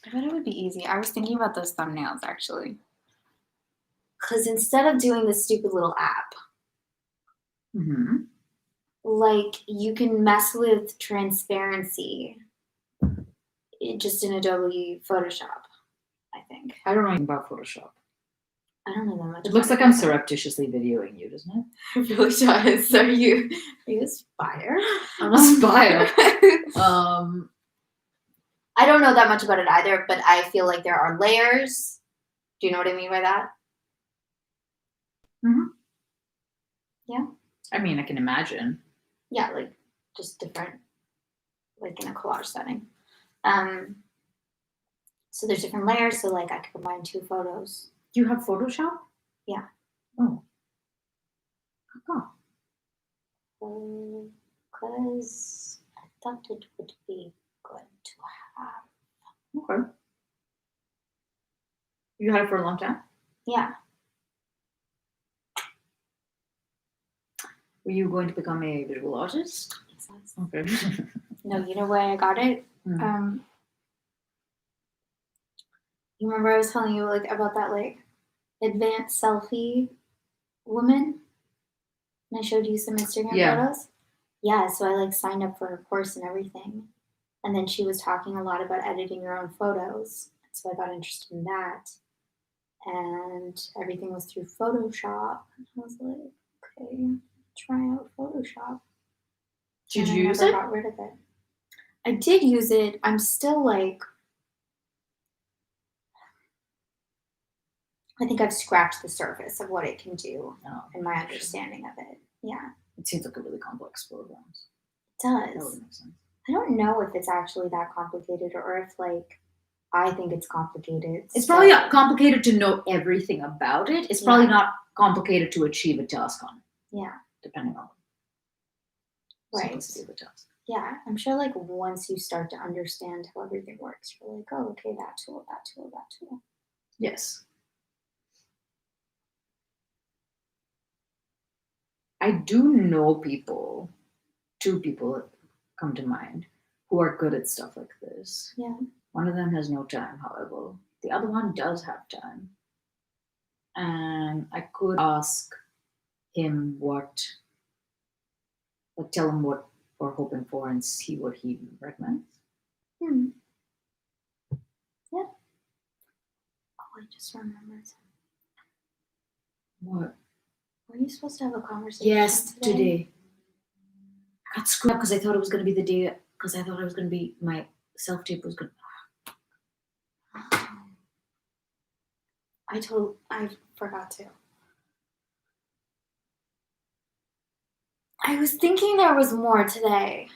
I bet it would be easy. I was thinking about those thumbnails actually. Because instead of doing this stupid little app, like you can mess with transparency just in Adobe Photoshop, I think. I don't know anything about Photoshop. I don't know that much. It looks like I'm surreptitiously videoing you, doesn't it? It really does. Are you a spire? I'm a spire. I don't know that much about it either, but I feel like there are layers. Do you know what I mean by that? Mm-hmm. Yeah. I mean, I can imagine. Yeah, like just different, like in a collage setting. So there's different layers. So like I could combine two photos. Do you have Photoshop? Yeah. Oh. How come? Because I thought it would be good to have. Okay. You had it for a long time? Yeah. Were you going to become a visual artist? Yes. Okay. No, you know where I got it? You remember I was telling you like about that like advanced selfie woman? And I showed you some Instagram photos? Yeah, so I like signed up for her course and everything. And then she was talking a lot about editing your own photos. So I got interested in that. And everything was through Photoshop. And I was like, okay, try out Photoshop. Did you use it? I got rid of it. I did use it. I'm still like, I think I've scratched the surface of what it can do and my understanding of it. Yeah. It seems like a really complex program. It does. That would make sense. I don't know if it's actually that complicated or if like I think it's complicated. It's probably complicated to know everything about it. It's probably not complicated to achieve a task on it. Yeah. Depending on the simplicity of the task. Yeah. I'm sure like once you start to understand how everything works, you're like, oh, okay, that tool, that tool, that tool. Yes. I do know people, 2 people come to mind, who are good at stuff like this. Yeah. One of them has no time, however. The other one does have time. And I could ask him tell him what we're hoping for and see what he recommends. Yeah. Oh, I just remembered. What? Were you supposed to have a conversation? Yes, today. I got screwed up because I thought it was going to be the day, because I thought it was going to be, my self-tape was going to... I forgot to. I was thinking there was more today.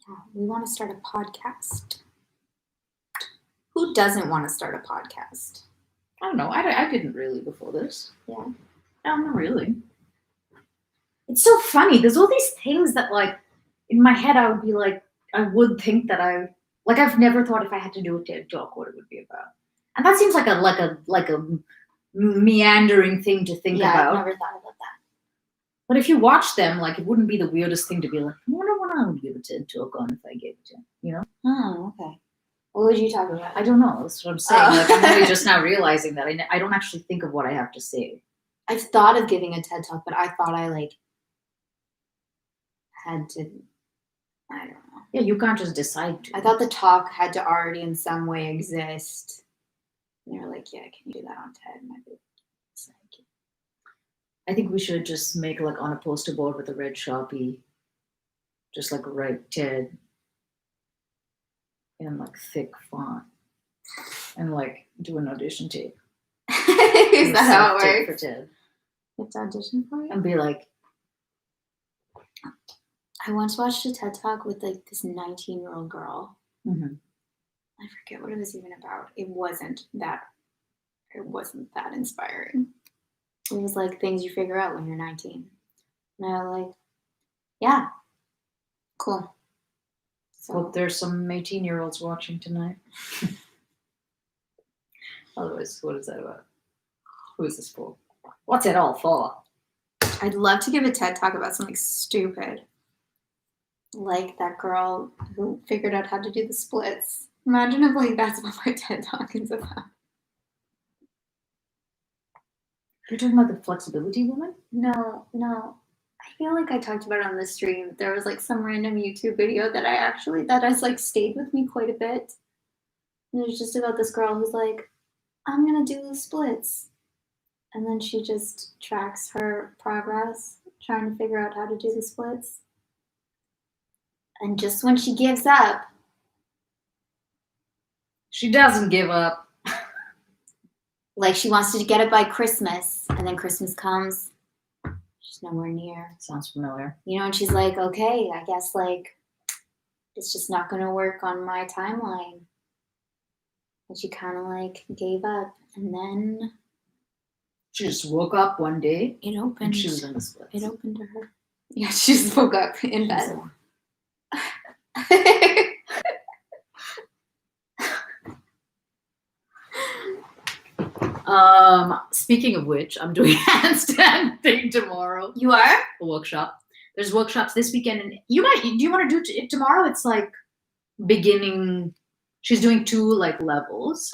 Yeah, we want to start a podcast. Who doesn't want to start a podcast? I don't know. I didn't really before this. Yeah. No, not really. It's so funny. There's all these things that, like, in my head, I would be like, I would think that I've never thought if I had to do a TED Talk what it would be about. And that seems like a meandering thing to think about. Yeah, I've never thought about that. But if you watch them, like, it wouldn't be the weirdest thing to be like, I wonder what I would give a TED Talk on if I gave it to him, you know? Oh, okay. What would you talk about? I don't know. That's what I'm saying. Like, I'm only just now realizing that I don't actually think of what I have to say. I've thought of giving a TED Talk, but I thought I, like, had to, I don't know. Yeah, you can't just decide to. I thought the talk had to already in some way exist. And you're like, yeah, can you do that on TED? And I'd be like, I think we should just make, like, on a poster board with a red Sharpie, just, like, write TED in, like, thick font and, like, do an audition tape. Is that how it works? For TED. You have to audition for it? And be like... I once watched a TED Talk with, like, this 19-year-old girl. Mm-hmm. I forget what it was even about. It wasn't that it wasn't that inspiring. It was like things you figure out when you're 19. And I was like, yeah, cool. So Hope there's some 18-year-olds watching tonight. Otherwise, what is that about? Who is this for? What's it all for? I'd love to give a TED talk about something stupid. Like that girl who figured out how to do the splits. Imagine if like that's what my TED talk is about. You're talking about the flexibility woman? No. I feel like I talked about it on the stream. There was like some random YouTube video that has like stayed with me quite a bit. And it was just about this girl who's like, I'm gonna do the splits. And then she just tracks her progress, trying to figure out how to do the splits. And just when she gives up, She doesn't give up. like she wants to get it by Christmas, and then Christmas comes, she's nowhere near. Sounds familiar. You know, and she's like, okay, I guess like it's just not gonna work on my timeline. And she kind of like gave up, and then She just woke up one day it and opened. she was in the splits. It opened to her. Yeah, she just woke up in bed. Speaking of which, I'm doing handstand thing tomorrow. You are? A workshop. There's workshops this weekend, and do you want to do it tomorrow? It's like beginning. She's doing 2 like levels.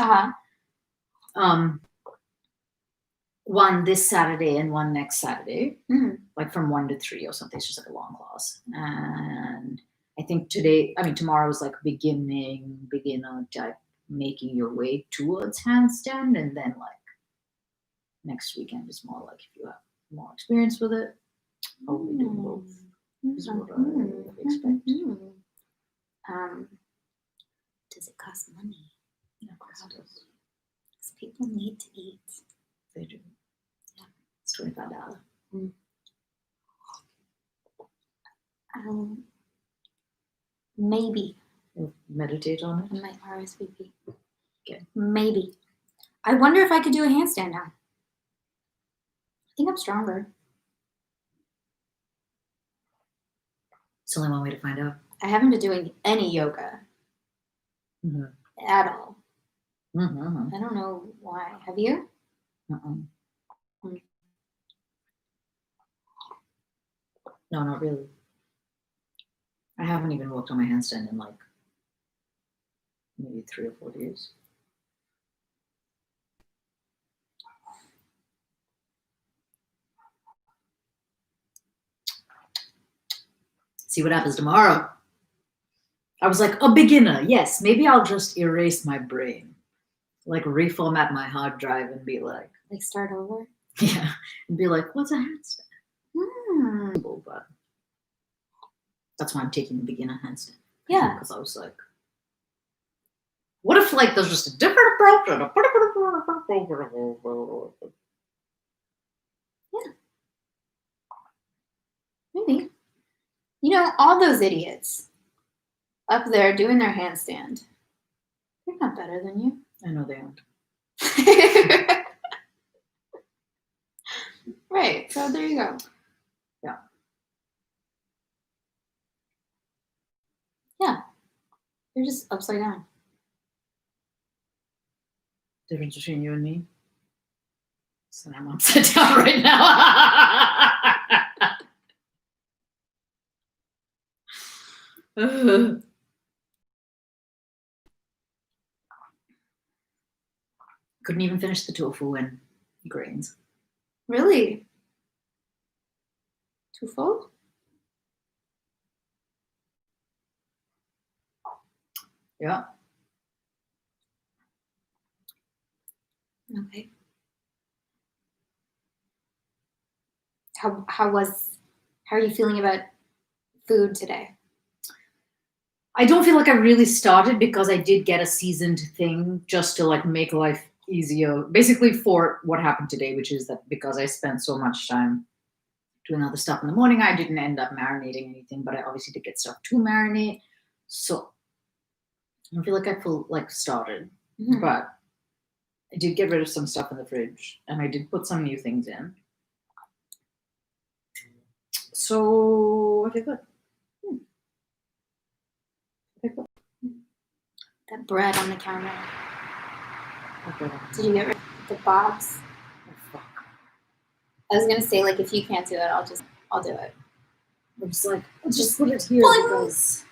One this Saturday and one next Saturday, like from 1 to 3 or something. It's just like a long class. And I think tomorrow is like beginner type, making your way towards handstand, and then like next weekend is more like if you have more experience with it. I'll be doing both. Is what I expect. Does it cost money? Yeah, of course it does. Because people need to eat. They do. Yeah, it's $25. Maybe. You'll meditate on I it. might RSVP. Okay. Maybe. I wonder if I could do a handstand now. I think I'm stronger. It's only one way to find out. I haven't been doing any yoga at all. Mm-hmm. I don't know why. Have you? No, not really. I haven't even worked on my handstand in like maybe 3 or 4 days. See what happens tomorrow. I was like, a beginner. Yes, maybe I'll just erase my brain, like reformat my hard drive and be like, Start over? yeah, and be like, what's a handstand? But that's why I'm taking the beginner handstand. Yeah. Because I was like, what if like there's just a different approach and a Yeah. Maybe. You know, all those idiots up there doing their handstand, they're not better than you. I know they aren't. Right. So there you go. Yeah. Yeah. You're just upside down. Difference between you and me? So I'm upside down right now. Couldn't even finish the tofu and grains. Really? Twofold? Yeah. Okay. How are you feeling about food today? I don't feel like I really started because I did get a seasoned thing just to like make life easier. Basically for what happened today, which is that because I spent so much time doing other stuff in the morning, I didn't end up marinating anything, but I obviously did get stuff to marinate. So I feel like I feel like started, but I did get rid of some stuff in the fridge, and I did put some new things in. So I feel good. That bread on the counter. Okay. Did you get rid of the Bob's? Oh, fuck. I was gonna say, like, if you can't do it, I'll do it. I was like, I'll just put it here Boing. because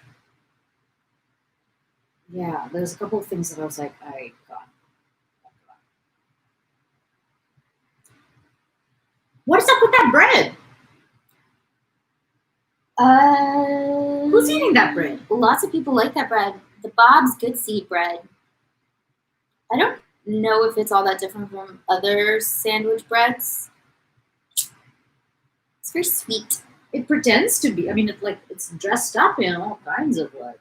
yeah, there's a couple of things that I was like, I got. What is up with that bread? Who's eating that bread? Lots of people like that bread. The Bob's Good Seed bread. I don't know if it's all that different from other sandwich breads. It's very sweet. It pretends to be. I mean, it's dressed up in all kinds of like.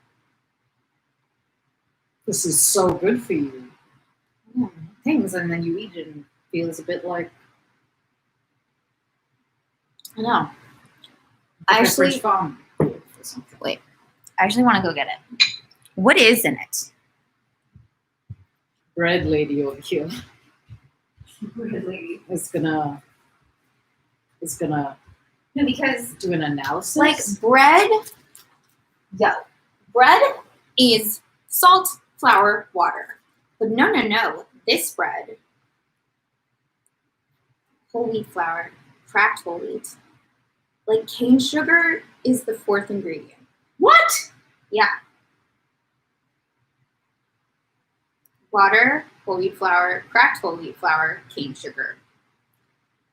This is so good for you. Things, and then you eat it and it feels a bit like. I know. Pepperidge Farm or something. Wait, I actually want to go get it. What is in it? Bread lady over here Bread lady. is gonna No, because do an analysis. Like bread. Yo, bread is salt, flour, water. But no. This bread, whole wheat flour, cracked whole wheat. Like cane sugar is the fourth ingredient. What? Yeah. Water, whole wheat flour, cracked whole wheat flour, cane sugar.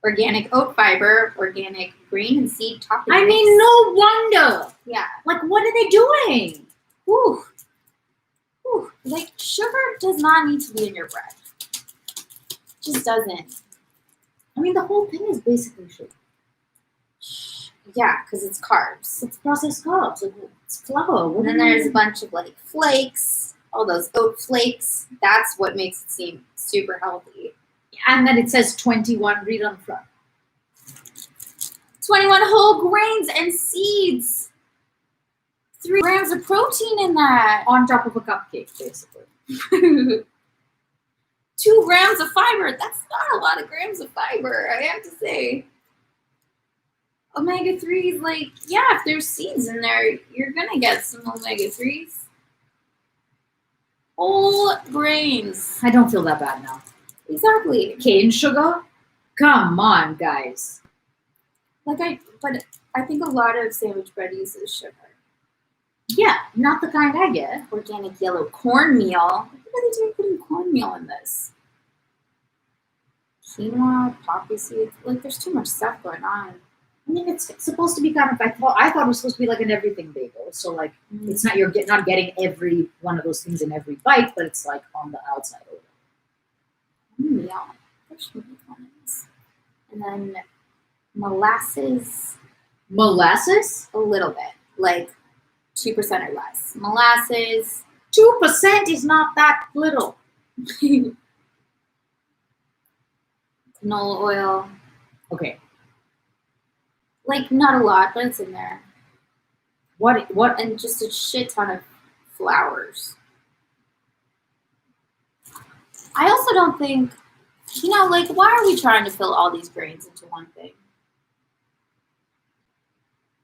Organic oat fiber, organic grain and seed topping I mix. mean, no wonder. Yeah. Like, what are they doing? Whew. Whew. Like, sugar does not need to be in your bread. It just doesn't. I mean, the whole thing is basically sugar. Yeah, because it's carbs. It's processed carbs. It's flour. And then there's a bunch of like flakes, all those oat flakes. That's what makes it seem super healthy. And then it says 21. Read on the front. 21 whole grains and seeds. 3 grams of protein in that. On top of a cupcake, basically. 2 grams of fiber. That's not a lot of grams of fiber, I have to say. Omega-3s, like, yeah, if there's seeds in there, you're going to get some omega-3s. Whole grains. I don't feel that bad now. Exactly. Cane sugar? Come on, guys. But I think a lot of sandwich bread uses sugar. Yeah, not the kind I get. Organic yellow cornmeal. What are they doing putting cornmeal in this? Quinoa, poppy seeds. Like, there's too much stuff going on. I mean, it's supposed to be kind of. I thought it was supposed to be like an everything bagel. So like, it's not not getting every one of those things in every bite, but it's like on the outside of it. Cornmeal. There should be cornmeals. And then molasses. Molasses? A little bit, like 2% or less. Molasses. 2% is not that little. Canola oil. Okay. Like, not a lot, but it's in there. What? And just a shit ton of flours. I also don't think, like, why are we trying to fill all these grains into one thing?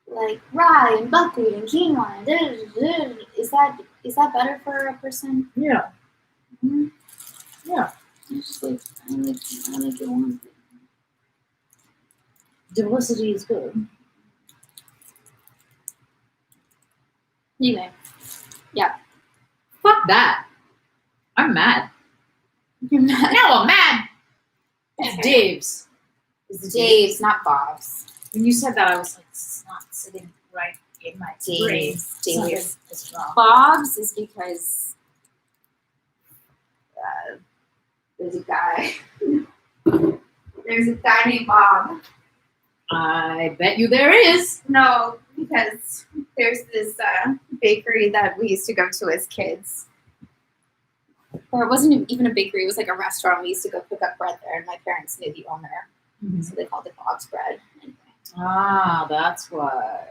Like rye and buckwheat and quinoa and is that better for a person? Yeah. Mm-hmm. Yeah. It's just like I like it one thing. Diversity is good. Anyway, yeah. Fuck that. I'm mad. You're mad. No, I'm mad. It's Dave's. It's Dave's, not Bob's. When you said that, I was like, it's not sitting right in my brain. Dave's. Something is wrong. Bob's is because there's a guy. There's a guy named Bob. I bet you there is. No, because there's this bakery that we used to go to as kids. Or it wasn't even a bakery, it was like a restaurant. We used to go pick up bread there, and my parents knew the owner. Mm-hmm. So they called it Bob's Bread. Anyway. Ah, that's why.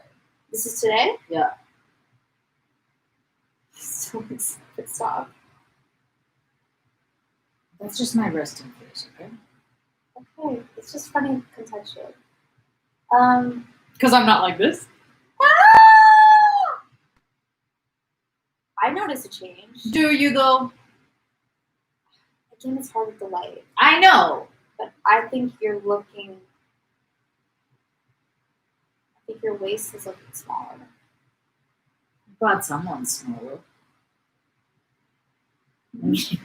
This is today? Yeah. So pissed off. That's just my resting face, okay? Okay, it's just funny contextually. Because I'm not like this. I notice a change. Do you though? Again, it's hard with the light, I know. but I think you're looking. I think your waist is looking smaller. But someone's smaller. It's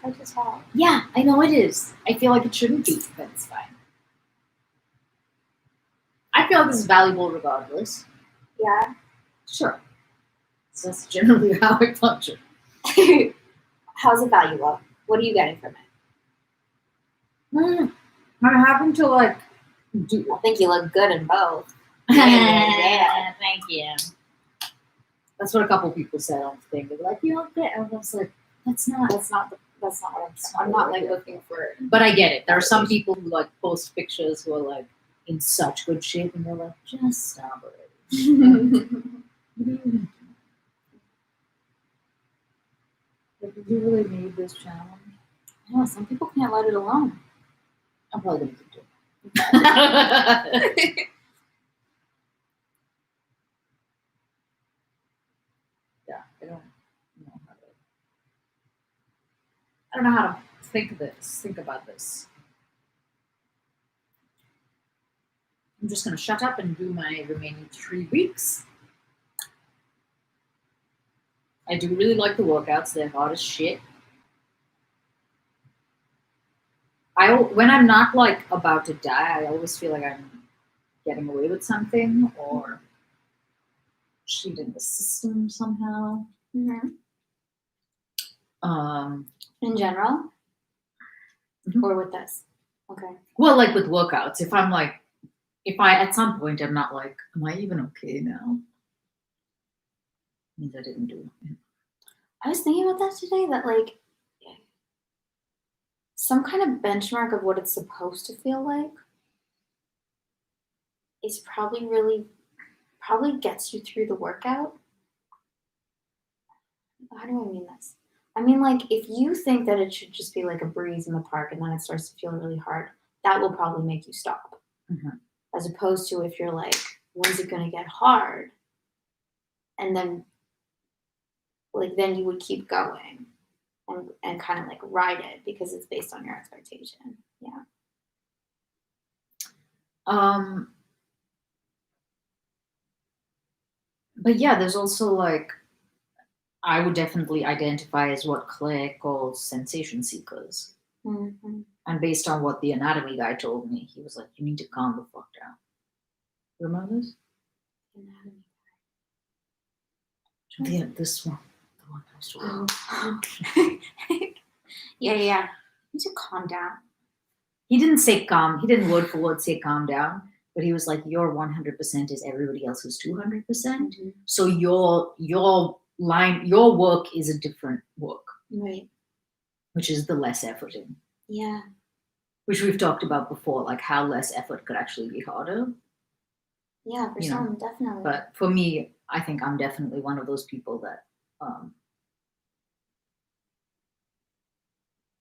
hard to tell. Yeah, I know it is. I feel like it shouldn't be, but it's fine. I feel like this is valuable regardless. Yeah. Sure. So that's generally how I function. How's it valuable? What are you getting from it? I happen to like do. I think you look good in both. Yeah, thank you. That's what a couple people said on the thing. They were like, "You look good," and I was like, "That's not what I'm not like looking for. But I get it. There are some people who like post pictures who are like in such good shape, and they're like, "Just stop it." Like, did you really need this challenge? Yeah, some people can't let it alone. I'm probably gonna keep doing it. Yeah, I don't know how to. I don't know how to think about this. I'm just gonna shut up and do my remaining 3 weeks. I do really like the workouts. They're hard as shit. When I'm not like about to die, I always feel like I'm getting away with something or cheating the system somehow. Mm-hmm. Um, In general? Mhm. Or with this? Okay. well, like with workouts, if I at some point I'm not like, am I even okay now? Means I didn't do it. I was thinking about that today, that like some kind of benchmark of what it's supposed to feel like is probably gets you through the workout. How do I mean this? I mean, like, if you think that it should just be like a breeze in the park and then it starts to feel really hard, that will probably make you stop. Mhm. As opposed to if you're like, when's it going to get hard? And then, like, then you would keep going and kind of like ride it because it's based on your expectation. Yeah. But yeah, there's also like, I would definitely identify as what Claire calls sensation seekers. Mm-hmm. And based on what the anatomy guy told me, he was like, you need to calm the fuck down. Remember this? Anatomy. Yeah, this one. The one I was talking about. Yeah. You need to calm down. He didn't say calm. He didn't word for word say calm down. But he was like, your 100% is everybody else's 200%. Mm-hmm. So your work is a different work. Right. Which is the less efforting. Yeah. Which we've talked about before, like how less effort could actually be harder. Yeah, for You some, definitely. But for me, I think I'm definitely one of those people that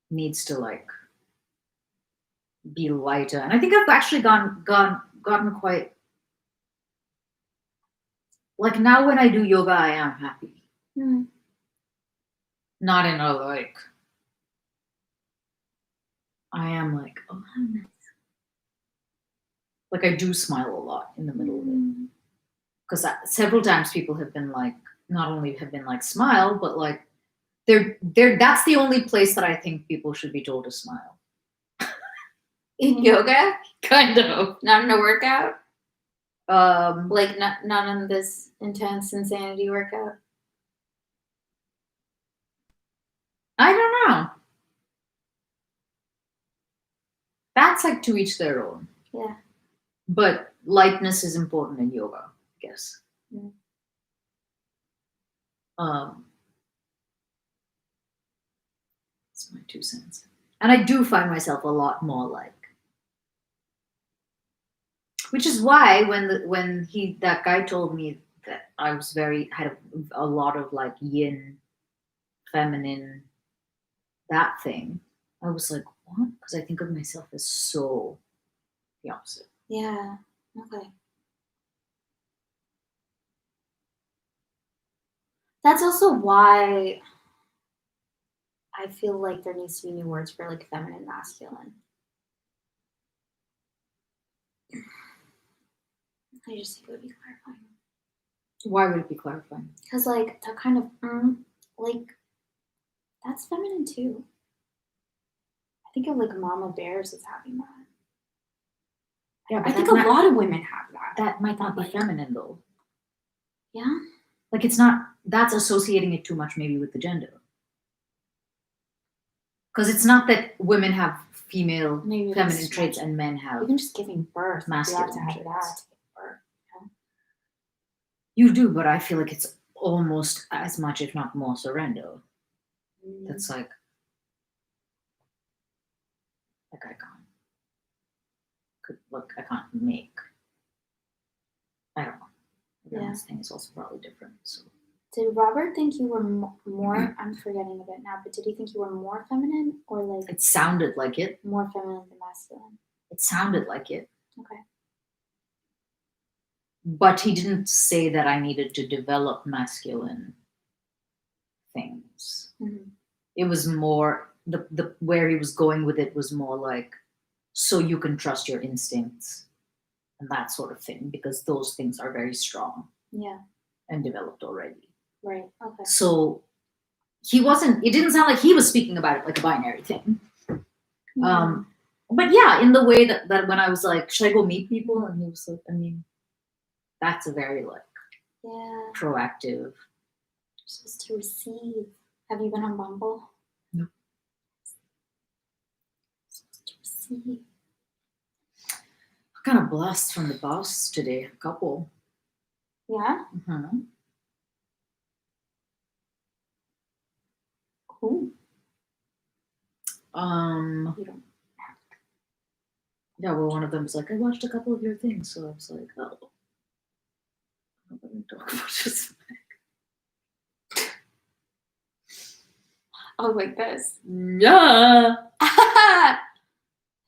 needs to like be lighter. And I think I've actually gotten quite like now when I do yoga, I am happy. Mm-hmm. Not in a like I am like, oh how nice. Like I do smile a lot in the middle of it. Because several times people have been like, not only have been like smile, but like they're that's the only place that I think people should be told to smile. In yoga? Kind of. Not in a workout? Um Like not in this intense insanity workout? I don't know. That's like to each their own. Yeah. But lightness is important in yoga, I guess. Mm. That's my 2 cents. And I do find myself a lot more like, which is why when that guy told me that I was had a lot of like yin, feminine, that thing. I was like, what? Because I think of myself as so the opposite. Yeah. Okay. That's also why I feel like there needs to be new words for like feminine, masculine. I just think it would be clarifying. Why would it be clarifying? Because like that kind of like that's feminine too. I think of like mama bears as having that. Yeah, I think a lot of women have that. That might not be Like- feminine though. Yeah. Like it's not. That's associating it too much maybe with the gender. Because it's not that women have female Maybe feminine it's traits much- and men have. Even just giving birth, Masculine you have to have traits. that to give birth. You do, but I feel like it's almost as much, if not more, surrender. That's like I can't make. I don't know. The Yeah. this thing is also probably different. So Did Robert think you were more? I'm forgetting a bit now, but did he think you were more feminine or like it sounded like it. more feminine than masculine? It sounded like it. Okay. But he didn't say that I needed to develop masculine things. Mm-hmm. It was more the where he was going with it was more like so you can trust your instincts and that sort of thing because those things are very strong Yeah. and developed already. Right. Okay. So he wasn't. It didn't sound like he was speaking about it like a binary thing. But yeah, in the way that when I was like, should I go meet people? And he was like, I mean, that's a very like Yeah. proactive. You're supposed to receive. Have you been on Bumble? No. You're supposed to receive. I got a blast from the boss today. A couple. Yeah. Mm-hmm. Cool. Um. You don't. Yeah. Well, one of them was like, I watched a couple of your things, so I was like, oh. I'm not going to talk about this. Oh, like this. Yeah.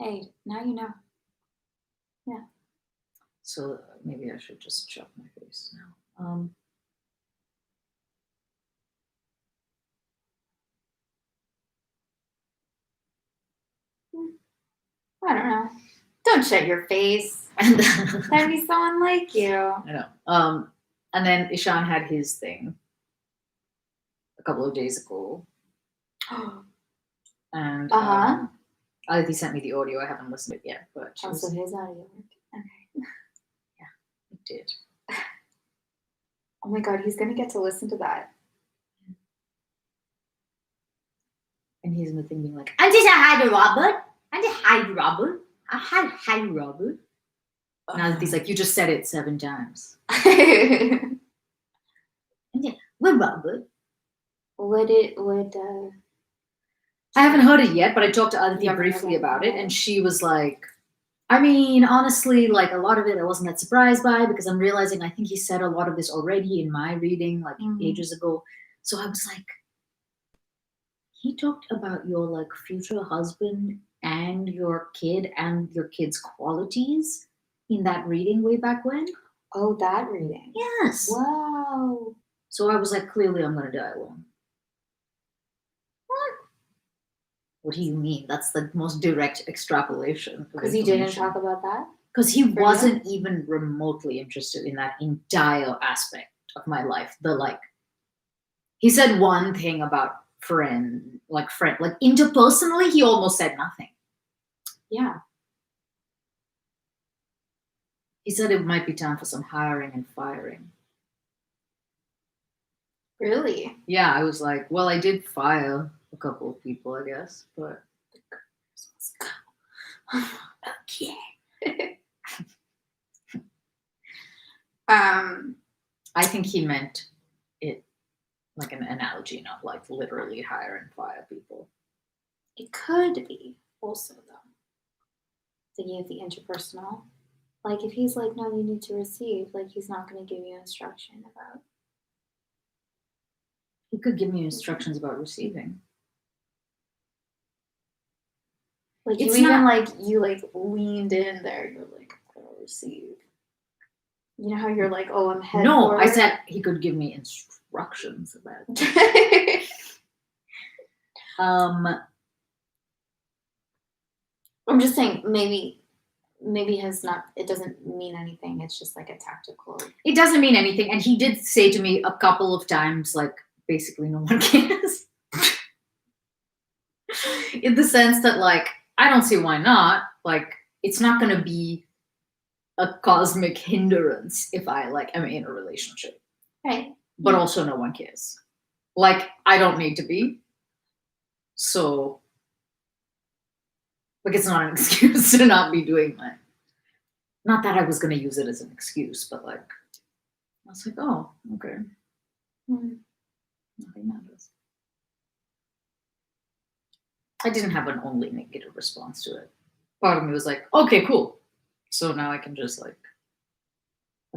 Hey, now you know. So maybe I should just shove my face now. I don't know. Don't shut your face. And That'd be so unlike you. I know. And then Ishan had his thing a couple of days ago, and Uh-huh. Aditi sent me the audio. I haven't listened to it yet, but she was, Also, his audio work. Okay. it did. Oh my god, he's gonna get to listen to that. And he's in the thing being like, I just hi to Robert. I just hi to Robert. Hi Robert. And Aditi's like, you just said it 7 times. Well, Robert. I I haven't heard it yet, but I talked to Aditi Yeah, briefly okay. about it, and she was like, I mean, honestly, like a lot of it I wasn't that surprised by because I'm realizing I think he said a lot of this already in my reading, like ages ago. So I was like, he talked about your like future husband and your kid and your kid's qualities in that reading way back when. Oh, that reading. Yes. Wow. So I was like, clearly I'm going to die alone. What do you mean? That's the most direct extrapolation. Because he didn't talk about that? Because he For wasn't even remotely interested in that entire aspect of my life. He said one thing about friend, like interpersonally, he almost said nothing. Yeah. He said it might be time for some hiring and firing. Really? Yeah, I was like, well, I did fire a couple of people, I guess, but Okay. I think he meant it like an analogy, not like literally hire and fire people. It could be also though. Thinking of the interpersonal. Like if he's like, no, you need to receive, like he's not going to give you instruction about. He could give me instructions about receiving. Like It's you even not- like you like leaned in there. You're like, I'm gonna receive. You know how you're like, oh, I'm head No, forward? I said he could give me instructions about I'm just saying maybe has not. It doesn't mean anything. It's just like a tactical. It doesn't mean anything. And he did say to me a couple of times, like, basically no one cares. In the sense that, like, I don't see why not. Like, it's not going to be a cosmic hindrance if I, like, am in a relationship. Right. But also no one cares. Like, I don't need to be. So, like, it's not an excuse to not be doing that. Not that I was going to use it as an excuse, but, like, I was like, oh, okay. Mm. Nothing matters. I didn't have an only negative response to it. Part of me was like, okay, cool. So now I can just like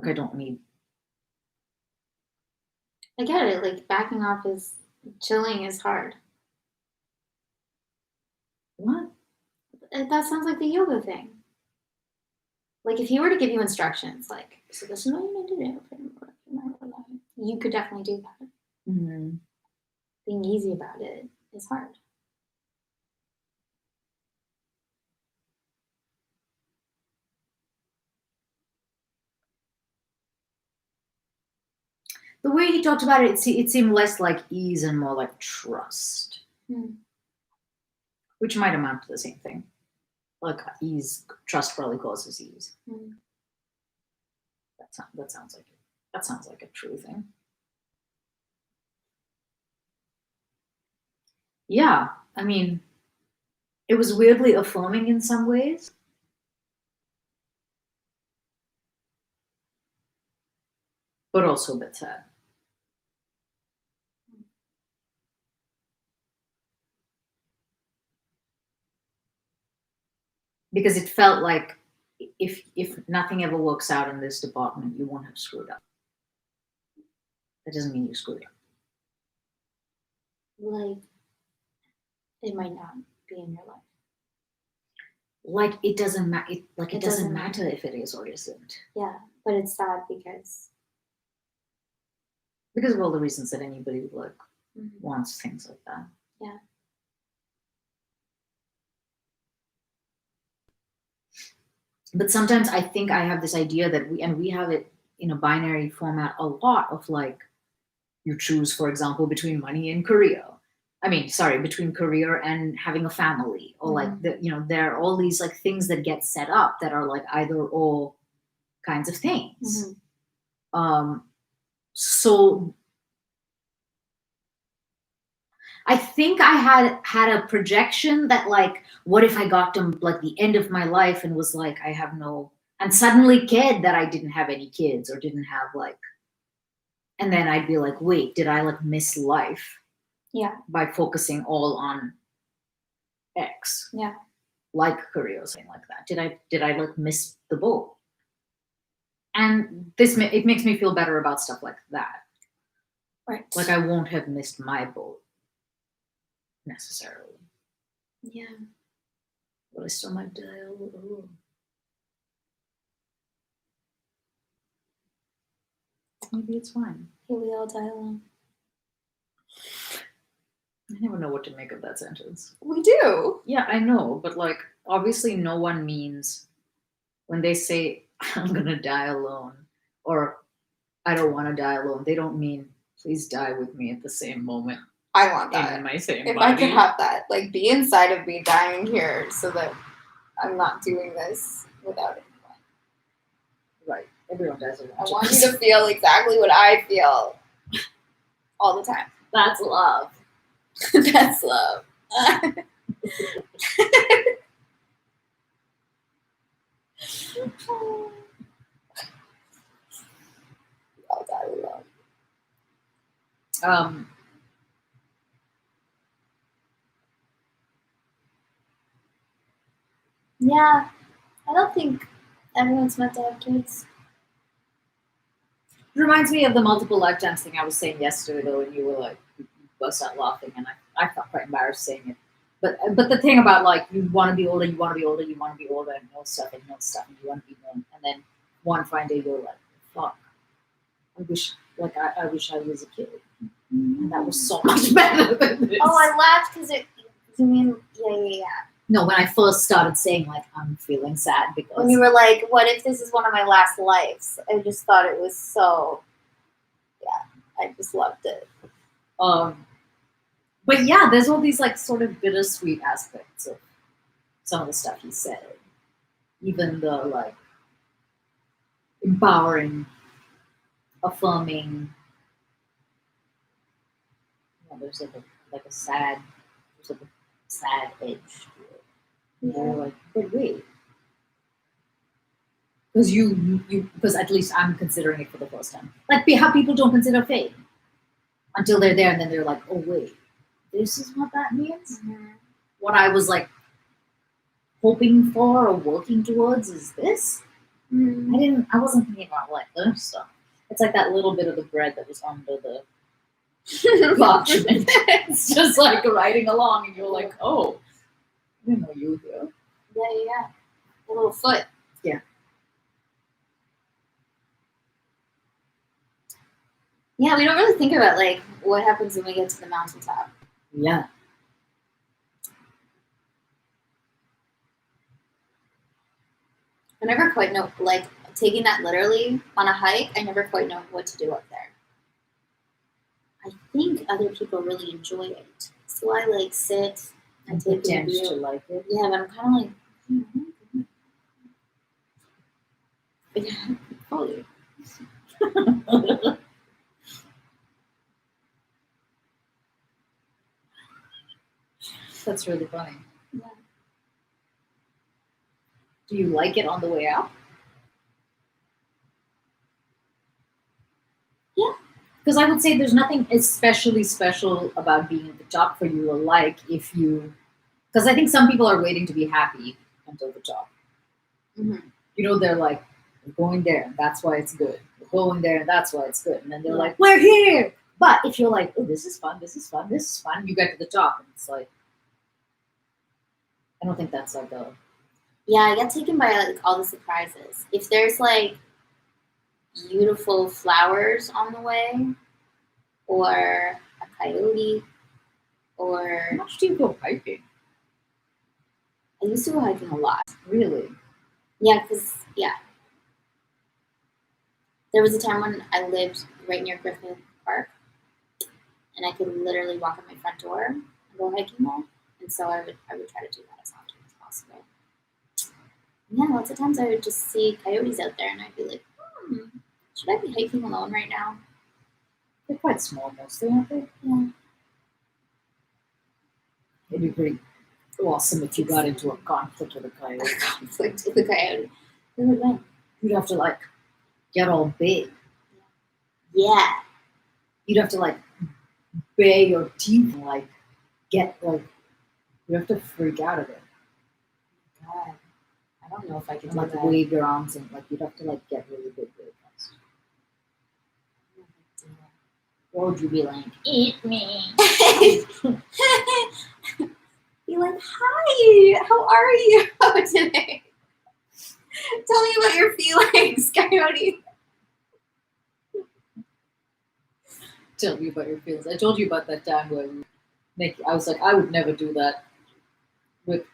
I don't need. I get it. Like backing off is chilling is hard. What? That sounds like the yoga thing. Like if he were to give you instructions, like, so this is what you need to do for your life, you could definitely do that. Mm-hmm. Being easy about it is hard. The way he talked about it, it seemed less like ease and more like trust, which might amount to the same thing. Like ease, trust probably causes ease. That sounds like a true thing. Yeah, I mean, it was weirdly affirming in some ways. But also a bit sad. Because it felt like if nothing ever works out in this department, you won't have screwed up. That doesn't mean you screwed up. Like, it might not be in your life. Like it doesn't matter. Like it doesn't doesn't matter if it is or isn't. Yeah, but it's sad because of all the reasons that anybody like wants things like that. Yeah. But sometimes I think I have this idea that we have it in a binary format a lot of like you choose, for example, between money and career. I mean, sorry, between career and having a family, or like there are all these like things that get set up that are like either or kinds of things. So I think I had a projection that like, what if I got to like the end of my life and was like, I have no, and suddenly cared that I didn't have any kids or didn't have like, and then I'd be like, wait, did I like miss life? Yeah. By focusing all on X. Yeah. Like career or something like that. Did I like miss the boat? And it makes me feel better about stuff like that. Right. Like I won't have missed my boat necessarily. Yeah. But I still might die alone. Maybe it's fine. Hey, we all die alone. I never know what to make of that sentence. We do. Yeah, I know, but like obviously no one means when they say I'm gonna die alone or I don't want to die alone, they don't mean please die with me at the same moment. I want that. In my same if body. I could have that, like be inside of me dying here so that I'm not doing this without it. Right. Everyone dies alone. I want you to feel exactly what I feel all the time. That's love. That's love. All die alone. Yeah, I don't think Everyone's meant to have kids. It reminds me of the multiple lifetimes thing I was saying yesterday, though, when you were like, you burst out laughing, and I felt quite embarrassed saying it. But the thing about like you want to be older, you want to be older, you want to be older, and know stuff, and you want to be known, and then one fine day you're like, fuck, I wish I wish I was a kid, and that was so much better than this. Oh, I laughed because it. You mean yeah. No, when I first started saying like I'm feeling sad because When you were like, "What if this is one of my last lives?" I just thought it was so. Yeah, I just loved it. But yeah, there's all these like sort of bittersweet aspects of some of the stuff he said, even the like empowering, affirming. There's like a sad, there's like a sad edge to it. And you're like, but wait, because because at least I'm considering it for the first time. Like how people don't consider fate until they're there, and then they're like, oh wait, this is what that means. Mm-hmm. What I was like hoping for or working towards is this. Mm-hmm. I wasn't thinking about like this stuff. It's like that little bit of the bread that was under the parchment. It's just like riding along, and you're like, oh, I didn't know you were here. Yeah. A little foot. Yeah. Yeah, we don't really think about like what happens when we get to the mountaintop. Yeah. I never quite know, like, taking that literally on a hike, I never quite know what to do up there. I think other people really enjoy it. So I, like, sit and take a Pretend to view. like it. Yeah, but I'm kind of like, fully. That's really funny. Yeah. Do you like it on the way out? Yeah. Because I would say there's nothing especially special about being at the top for you, or like if you, because I think some people are waiting to be happy until the top. Mm-hmm. You know, they're like, we're going there, and that's why it's good. We're going there, and that's why it's good. And then they're like, we're here. But if you're like, oh, this is fun, this is fun, this is fun, you get to the top, and it's like, I don't think that's like a. Yeah, I get taken by like all the surprises. If there's like beautiful flowers on the way, or a coyote, or How much do you go hiking? I used to go hiking a lot. Really? Yeah, there was a time when I lived right near Griffith Park, and I could literally walk up my front door and go hiking there. And so I would try to do that as often as possible. Yeah, lots of times I would just see coyotes out there, and I'd be like, should I be hiking alone right now? They're quite small mostly, aren't they? Yeah. It'd be pretty awesome if you got into a conflict with a coyote. Conflict with the coyote. Who would win? You'd have to like get all big. Yeah. You'd have to like bare your teeth and like get like you have to freak out of it. God. I don't know if I could And do like that. wave your arms and like you'd have to like get really big really fast. Or would you be like, eat me? Be like, hi, how are you today? Tell me about your feelings, coyote. Tell me about your feelings. I told you about that time where I was like, I would never do that with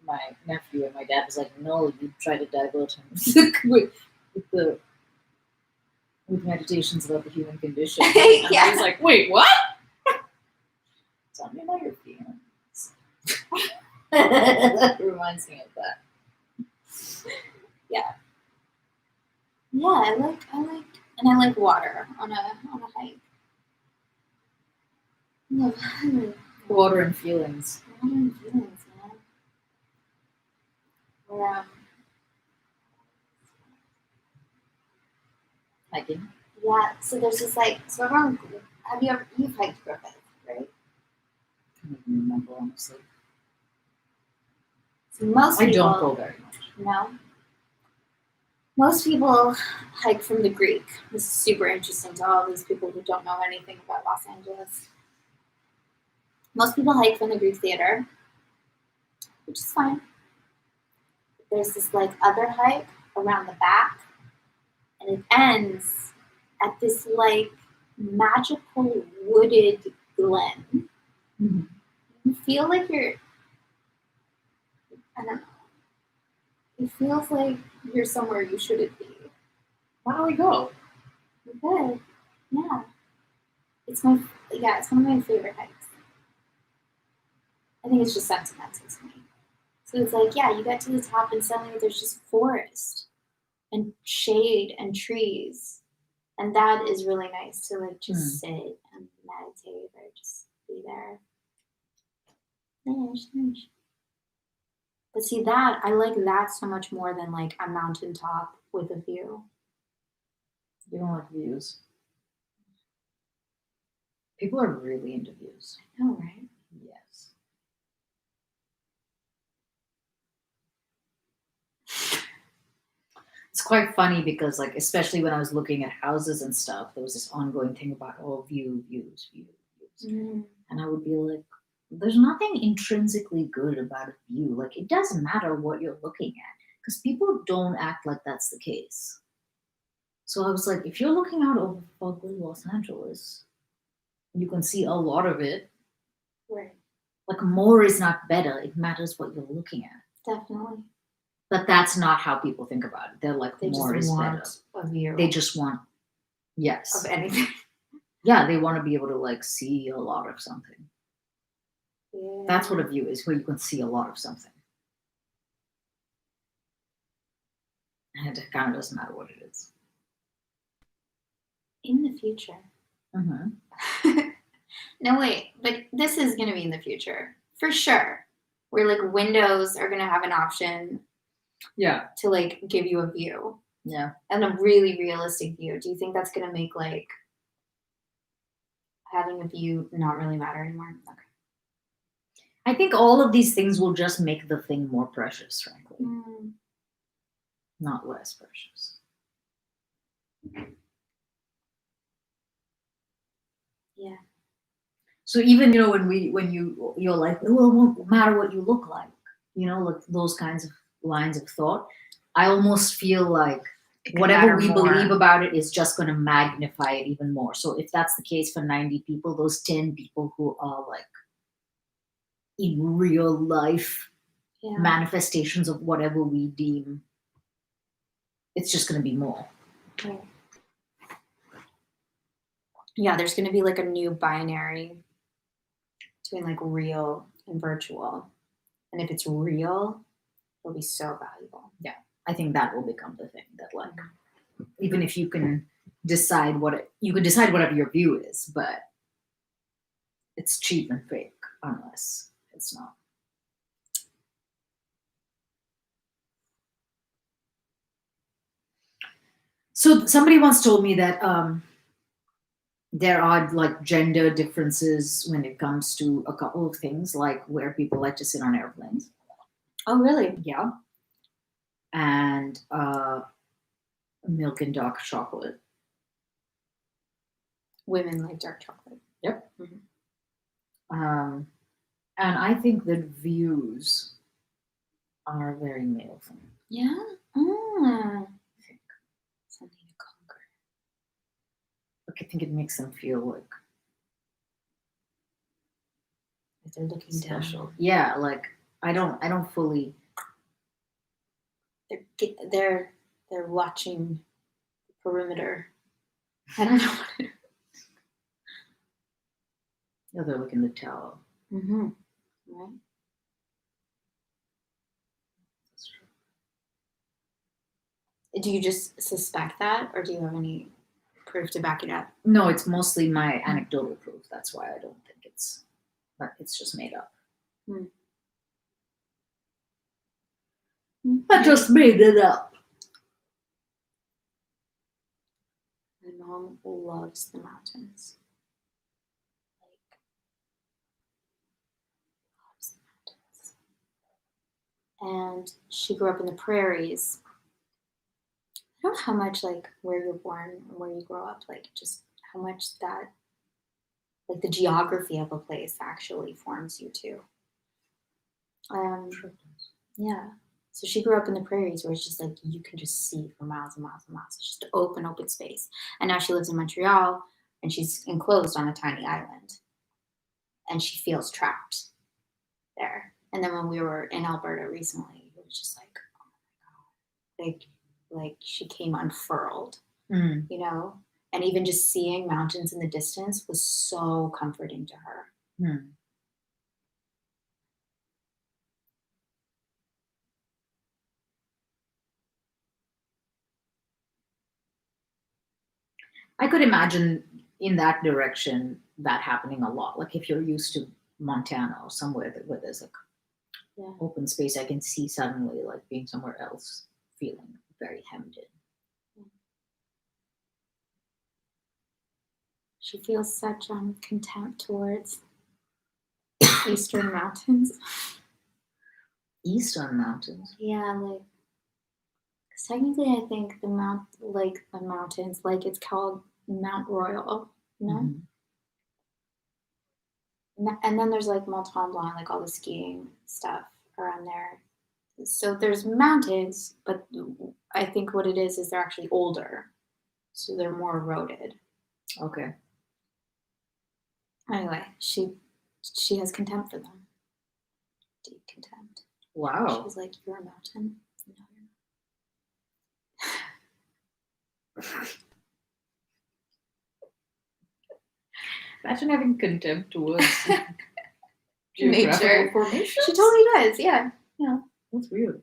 my nephew, and my dad was like, no, you try to divert him with meditations about the human condition. And Yeah. I was like, wait, what? Tell me about your feelings. That reminds me of that. Yeah, I like water on a hike. No, Water and feelings. water and feelings, man. Or, Hiking. yeah, so there's this like, so everyone, you've hiked Griffith, right? I don't even remember, honestly. So most I people, don't go very much. No? Most people hike from the Greek. This is super interesting to all these people who don't know anything about Los Angeles. Most people hike from the Greek theater, which is fine. There's this like other hike around the back, and it ends at this like magical wooded glen. Mhm. You feel like you're, I don't know. It feels like you're somewhere you shouldn't be. Why don't we go? You're good. Yeah. It's one of my favorite hikes. I think it's just sentimental to me. So it's like, yeah, you get to the top and suddenly there's just forest and shade and trees. And that is really nice to like just sit and meditate or just be there. Yeah, it's nice. But see that, I like that so much more than like a mountaintop with a view. You don't like views. People are really into views. I know, right? Yes. It's quite funny because, like, especially when I was looking at houses and stuff, there was this ongoing thing about, oh, views. Mm. And I would be like, there's nothing intrinsically good about a view. Like, it doesn't matter what you're looking at because people don't act like that's the case. So I was like, if you're looking out over foggy Los Angeles, you can see a lot of it. Right. Like, more is not better. It matters what you're looking at. Definitely. But that's not how people think about it. They're like, They more just is want better. a view They just want, yes. of anything. Yeah, they want to be able to like see a lot of something. Yeah. That's what a view is, where you can see a lot of something. And it kind of doesn't matter what it is. In the future. Mm-hmm. No, wait, but this is going to be in the future for sure. Where like windows are going to have an option Yeah. to like give you a view Yeah. and a really realistic view. Do you think that's going to make like having a view not really matter anymore? Okay. I think all of these things will just make the thing more precious, frankly, not less precious. Yeah. So even when you're like, well, it won't matter what you look like, like those kinds of lines of thought. I almost feel like whatever we believe about it is just going to magnify it even more. So if that's the case for 90 people, those 10 people who are like in real life manifestations of whatever we deem, it's just going to be more. Right. Yeah, there's going to be like a new binary between like real and virtual. And if it's real, it'll be so valuable. Yeah, I think that will become the thing that like, even if you can decide you can decide whatever your view is, but it's cheap and fake unless it's not. So somebody once told me that there are like gender differences when it comes to a couple of things, like where people like to sit on airplanes. Oh, really? Yeah. And milk and dark chocolate. Women like dark chocolate. Yep. Mm-hmm. And I think that views are a very male thing. Yeah? I think. Something to conquer. Like, I think it makes them feel like they're looking special. down. Yeah, like I don't fully. They're watching the perimeter. I don't know what it is. Yeah, they're looking the tower. Mm-hmm. Right. That's true. Do you just suspect that, or do you have any proof to back it up? No, it's mostly my anecdotal proof. That's why I don't think it's just made up. I just made it up. My mom loves the mountains. Loves the mountains. And she grew up in the prairies. know how much like where you're born and where you grow up, like just how much that like the geography of a place actually forms you too. Yeah. So she grew up in the prairies where it's just like you can just see for miles and miles and miles. It's just open space. And now she lives in Montreal and she's enclosed on a tiny island. And she feels trapped there. And then when we were in Alberta recently, it was just like, oh my God. Like she came unfurled, you know? And even just seeing mountains in the distance was so comforting to her. I could imagine in that direction that happening a lot. Like if you're used to Montana or somewhere where there's like open space, I can see suddenly like being somewhere else feeling very hemmed in. She feels such contempt towards Eastern mountains. Eastern mountains? Yeah, like, because technically I think the mountains, like it's called Mount Royal, you know? And then there's like Mont Tremblant, like all the skiing stuff around there. So there's mountains, but I think what it is they're actually older. So they're more eroded. Okay. Anyway, she has contempt for them. Deep contempt. Wow. She's like, you're a mountain. No, you're not. Imagine having contempt towards nature formations. She totally does. Yeah. Yeah. That's weird.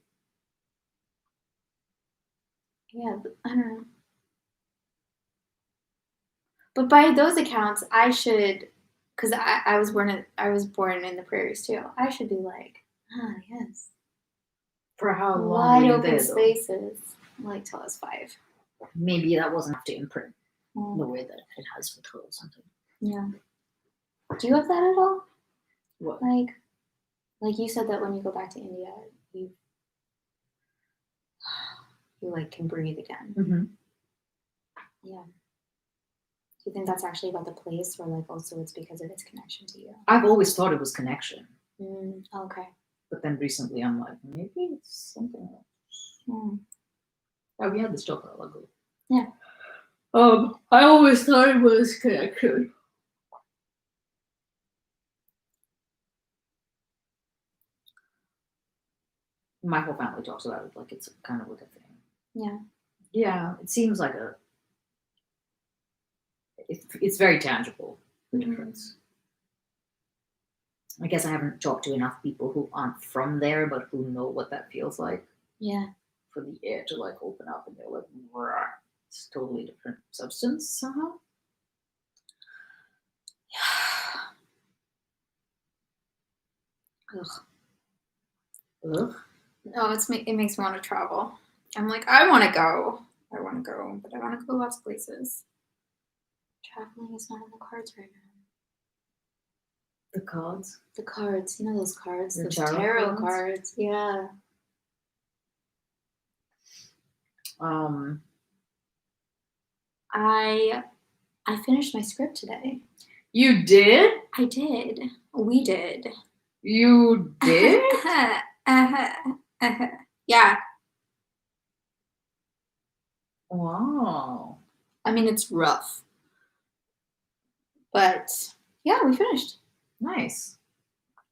Yeah, I don't know. But by those accounts, I should, because I was born in the prairies too. I should be like, yes. For how long? Wide open spaces, like till I was 5. Maybe that wasn't enough to imprint the way that it has with her or something. Yeah. Do you have that at all? What? Like you said that when you go back to India, you like can breathe again. Mm-hmm. Yeah. Do you think that's actually about the place, or like also it's because of its connection to you? I've always thought it was connection. Okay. But then recently I'm like, maybe it's something else. Oh, we had this talk a while ago. Yeah. I always thought it was connection. My whole family talks about it like it's kind of like a thing. Yeah. Yeah, it seems like it's very tangible, the difference. I guess I haven't talked to enough people who aren't from there, but who know what that feels like. Yeah. For the air to like open up and they're like, rah. It's a totally different substance somehow. Ugh. No, it makes me want to travel. I'm like, I want to go, but I want to go lots of places. Traveling is not in the cards right now. The cards? The cards, you know those cards, The those tarot cards. Yeah. I finished my script today. You did? I did. We did. You did? Yeah. Wow. I mean, it's rough. But yeah, we finished. Nice.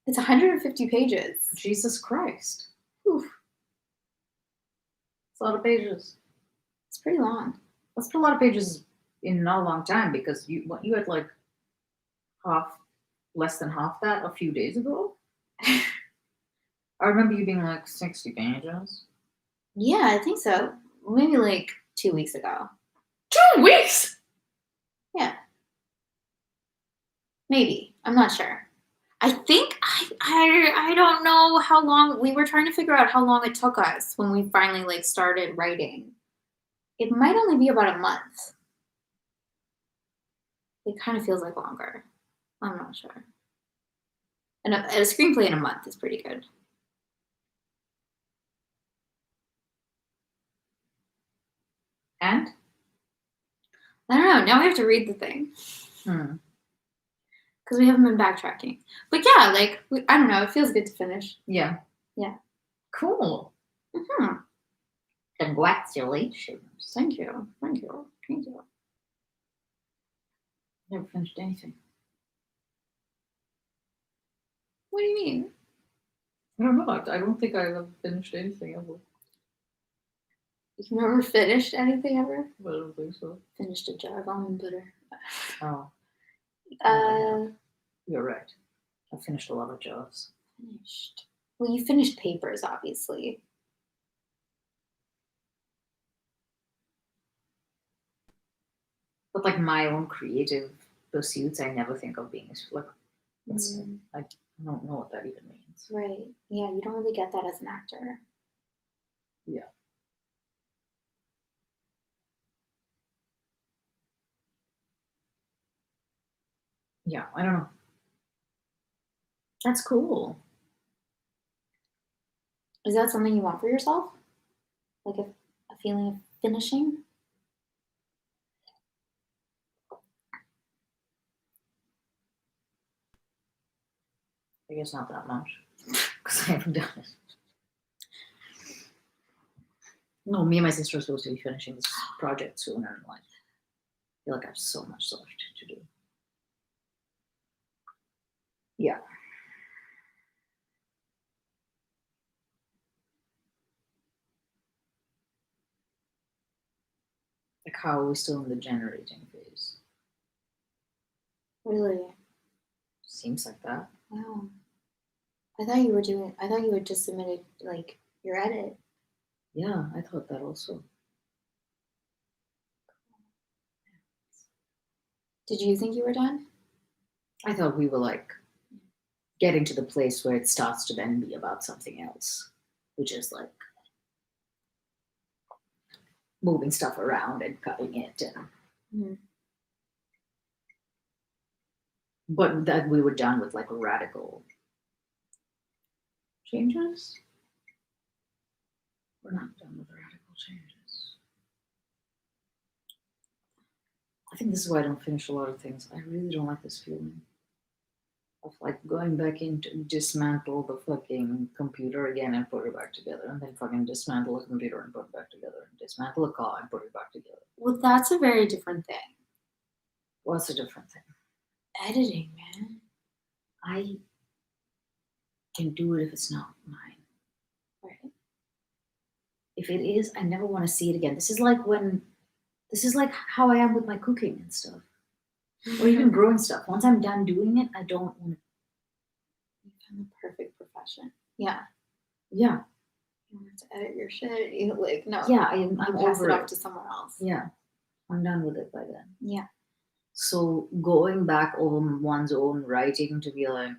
It's 150 pages. Jesus Christ. Oof. It's a lot of pages. It's pretty long. That's a lot of pages in not a long time, because you had like less than half that a few days ago. I remember you being like 60 pages. Yeah, I think so. Maybe like 2 weeks ago. 2 weeks? Yeah. Maybe. I'm not sure. I think I don't know how long. We were trying to figure out how long it took us when we finally like started writing. It might only be about a month. It kind of feels like longer. I'm not sure. And a screenplay in a month is pretty good. And? I don't know. Now we have to read the thing because we haven't been backtracking. But yeah, like I don't know. It feels good to finish. Yeah. Yeah. Cool. Mm-hmm. Congratulations. Thank you. Thank you. Thank you. Never finished anything. What do you mean? I don't know. I don't think I've finished anything ever. You've never finished anything ever? I don't think so. Finished a jar of almond butter. Oh. You're right. I finished a lot of jobs. Finished. Well, you finished papers, obviously. But like my own creative pursuits, I never think of being like. I don't know what that even means. Right. Yeah, you don't really get that as an actor. Yeah. Yeah, I don't know. That's cool. Is that something you want for yourself? Like a feeling of finishing? I guess not that much because I haven't done it. No, me and my sister are supposed to be finishing this project sooner in life. I feel like I have so much left to do. Yeah. Like how are we still in the generating phase? Really? Seems like that. Wow. I thought you had just submitted like your edit. Yeah, I thought that also. Did you think you were done? I thought we were like getting to the place where it starts to then be about something else, which is like moving stuff around and cutting it and but that we were done with like radical changes. We're not done with radical changes. I think this is why I don't finish a lot of things. I really don't like this feeling of like going back in to dismantle the fucking computer again and put it back together, and then fucking dismantle a computer and put it back together, and dismantle a car and put it back together. Well, that's a very different thing. What's a different thing? Editing, man. I can do it if it's not mine. Right. If it is, I never want to see it again. This is like how I am with my cooking and stuff. Or even growing stuff. Once I'm done doing it, I don't want to. You found the perfect profession. Yeah. Yeah. You don't have to edit your shit. You like no. Yeah, I'm pass over it it. off to someone else. Yeah. I'm done with it by then. Yeah. So going back over one's own writing to be like,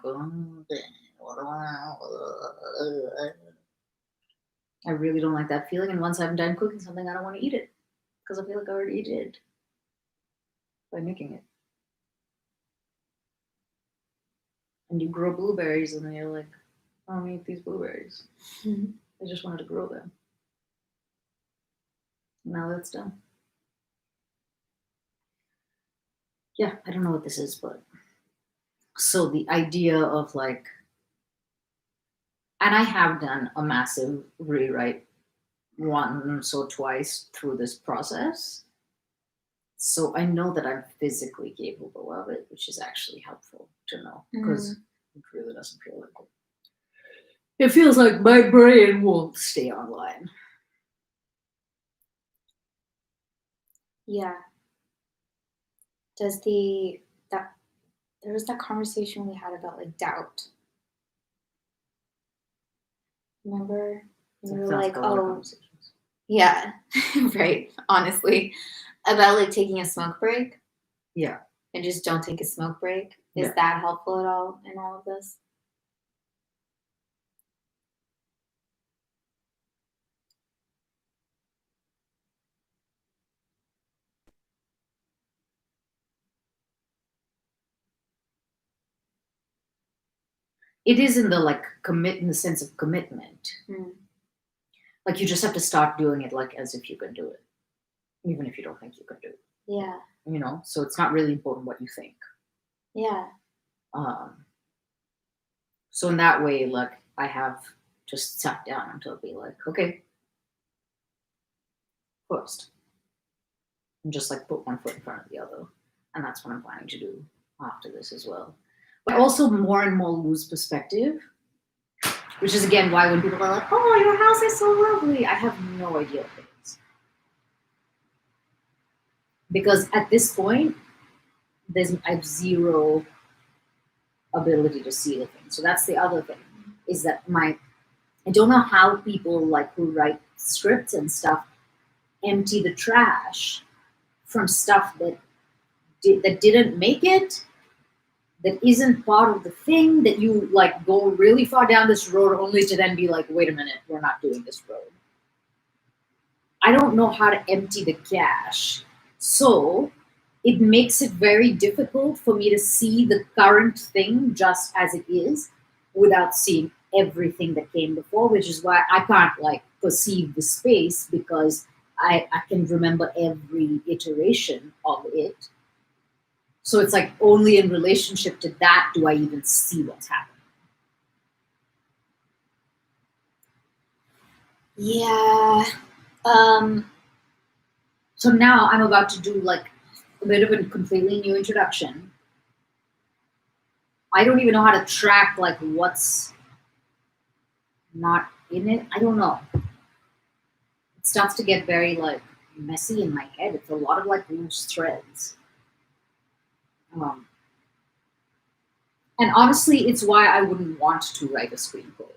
I really don't like that feeling. And once I'm done cooking something, I don't want to eat it because I feel like I already did by making it. And you grow blueberries, and then you're like, I don't eat these blueberries. I just wanted to grow them. Now that's done. Yeah, I don't know what this is, but so the idea of like, and I have done a massive rewrite once or twice through this process. So I know that I'm physically capable of it, which is actually helpful to know because it really doesn't feel like it. It feels like my brain won't stay online. Yeah. There was that conversation we had about like doubt. Remember? We were like, oh, yeah, right. Honestly, about like taking a smoke break. Yeah. And just don't take a smoke break. Is that helpful at all in all of this? It is in the like in the sense of commitment. Like you just have to start doing it like as if you can do it. even if you don't think you can do it. Yeah. So it's not really important what you think. Yeah. So in that way, like, I have just sat down until be like, okay, first, and just like put one foot in front of the other, and that's what I'm planning to do after this as well. But also more and more lose perspective, which is again why when people are like, "Oh, your house is so lovely," I have no idea what it is, because at this point, I have zero ability to see the thing. So that's the other thing, is that I don't know how people like who write scripts and stuff empty the trash from stuff that didn't make it, that isn't part of the thing, that you like go really far down this road only to then be like, wait a minute, we're not doing this road. I don't know how to empty the cache. So it makes it very difficult for me to see the current thing just as it is without seeing everything that came before, which is why I can't like perceive the space, because I can remember every iteration of it. So it's like only in relationship to that do I even see what's happening. Yeah. So now I'm about to do like a bit of a completely new introduction. I don't even know how to track like what's not in it. I don't know. It starts to get very like messy in my head. It's a lot of like loose threads. And honestly, it's why I wouldn't want to write a screenplay.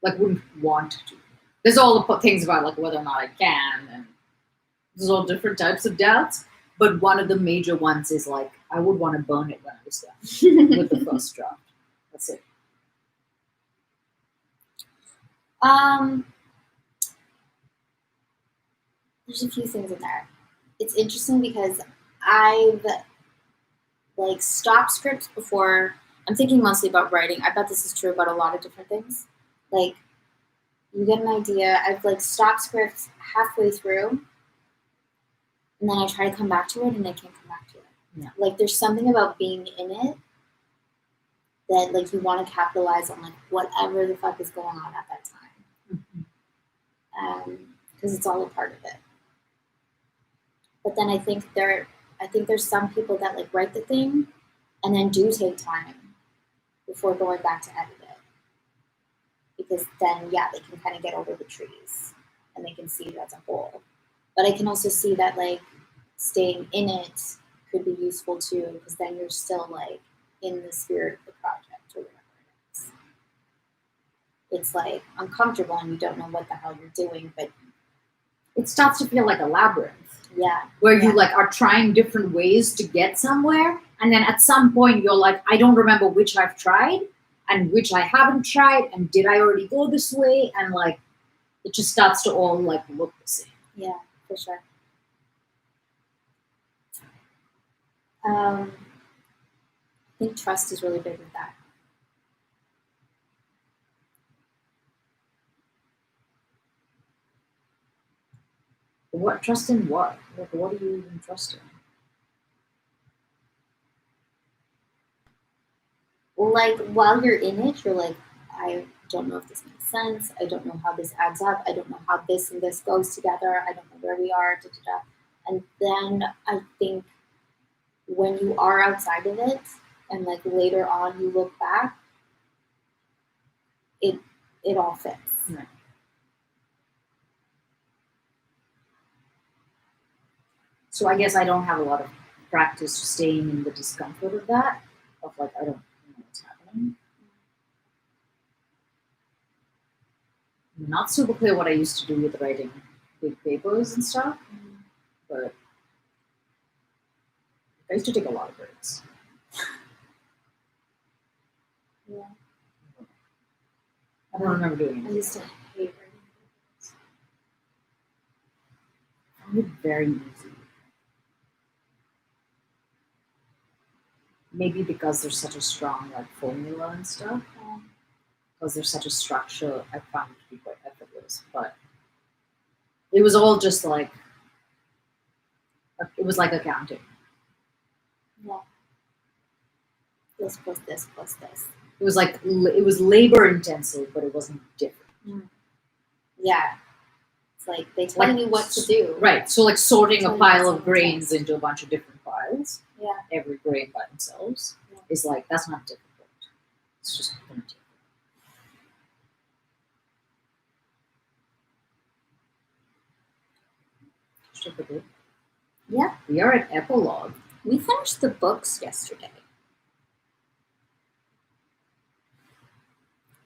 Like, wouldn't want to. There's all the things about like whether or not I can, and there's all different types of doubts. But one of the major ones is like, I would want to burn it when I was done with the first draft. That's it. There's a few things in there. It's interesting because I've like stopped scripts before. I'm thinking mostly about writing. I bet this is true about a lot of different things. Like, you get an idea. I've like stopped scripts halfway through, and then I try to come back to it, and I can't come back to it. Yeah. Like, there's something about being in it that like you want to capitalize on like whatever the fuck is going on at that time, because it's all a part of it. But then I think there's some people that like write the thing and then do take time before going back to edit it, because then they can kind of get over the trees and they can see it as a whole. But I can also see that like staying in it could be useful too, because then you're still like in the spirit of the project or whatever it is. It's like uncomfortable and you don't know what the hell you're doing, but it starts to feel like a labyrinth. Yeah. Where you like are trying different ways to get somewhere, and then at some point you're like, I don't remember which I've tried and which I haven't tried, and did I already go this way? And like it just starts to all like look the same. Yeah, for sure. I think trust is really big with that. What trust in what? Like, what are you even trusting? Like, while you're in it, you're like, I don't know if this makes sense. I don't know how this adds up. I don't know how this and this goes together. I don't know where we are. Da, da, da. And then I think when you are outside of it, and like later on you look back, it all fits. Right. So I guess I don't have a lot of practice staying in the discomfort of that, of like, I don't know what's happening. Not super clear what I used to do with writing big papers and stuff, but I used to take a lot of breaks. Yeah. I don't remember doing I it. used to hate writing. I found it very easy. Maybe because there's such a strong like formula and stuff. Because there's such a structure, I found it to be quite effortless. But it was all just like It was like accounting. Yeah. This plus this plus this. It was like it was labor intensive, but it wasn't different. Yeah. It's like they tell you what to do. Right. So like sorting a Tell you pile what's of on the grains test. into a bunch of different piles. Yeah. Every grain by themselves is like that's not difficult. It's just primitive. Typical. Yeah. We are at Epilogue. We finished the books yesterday.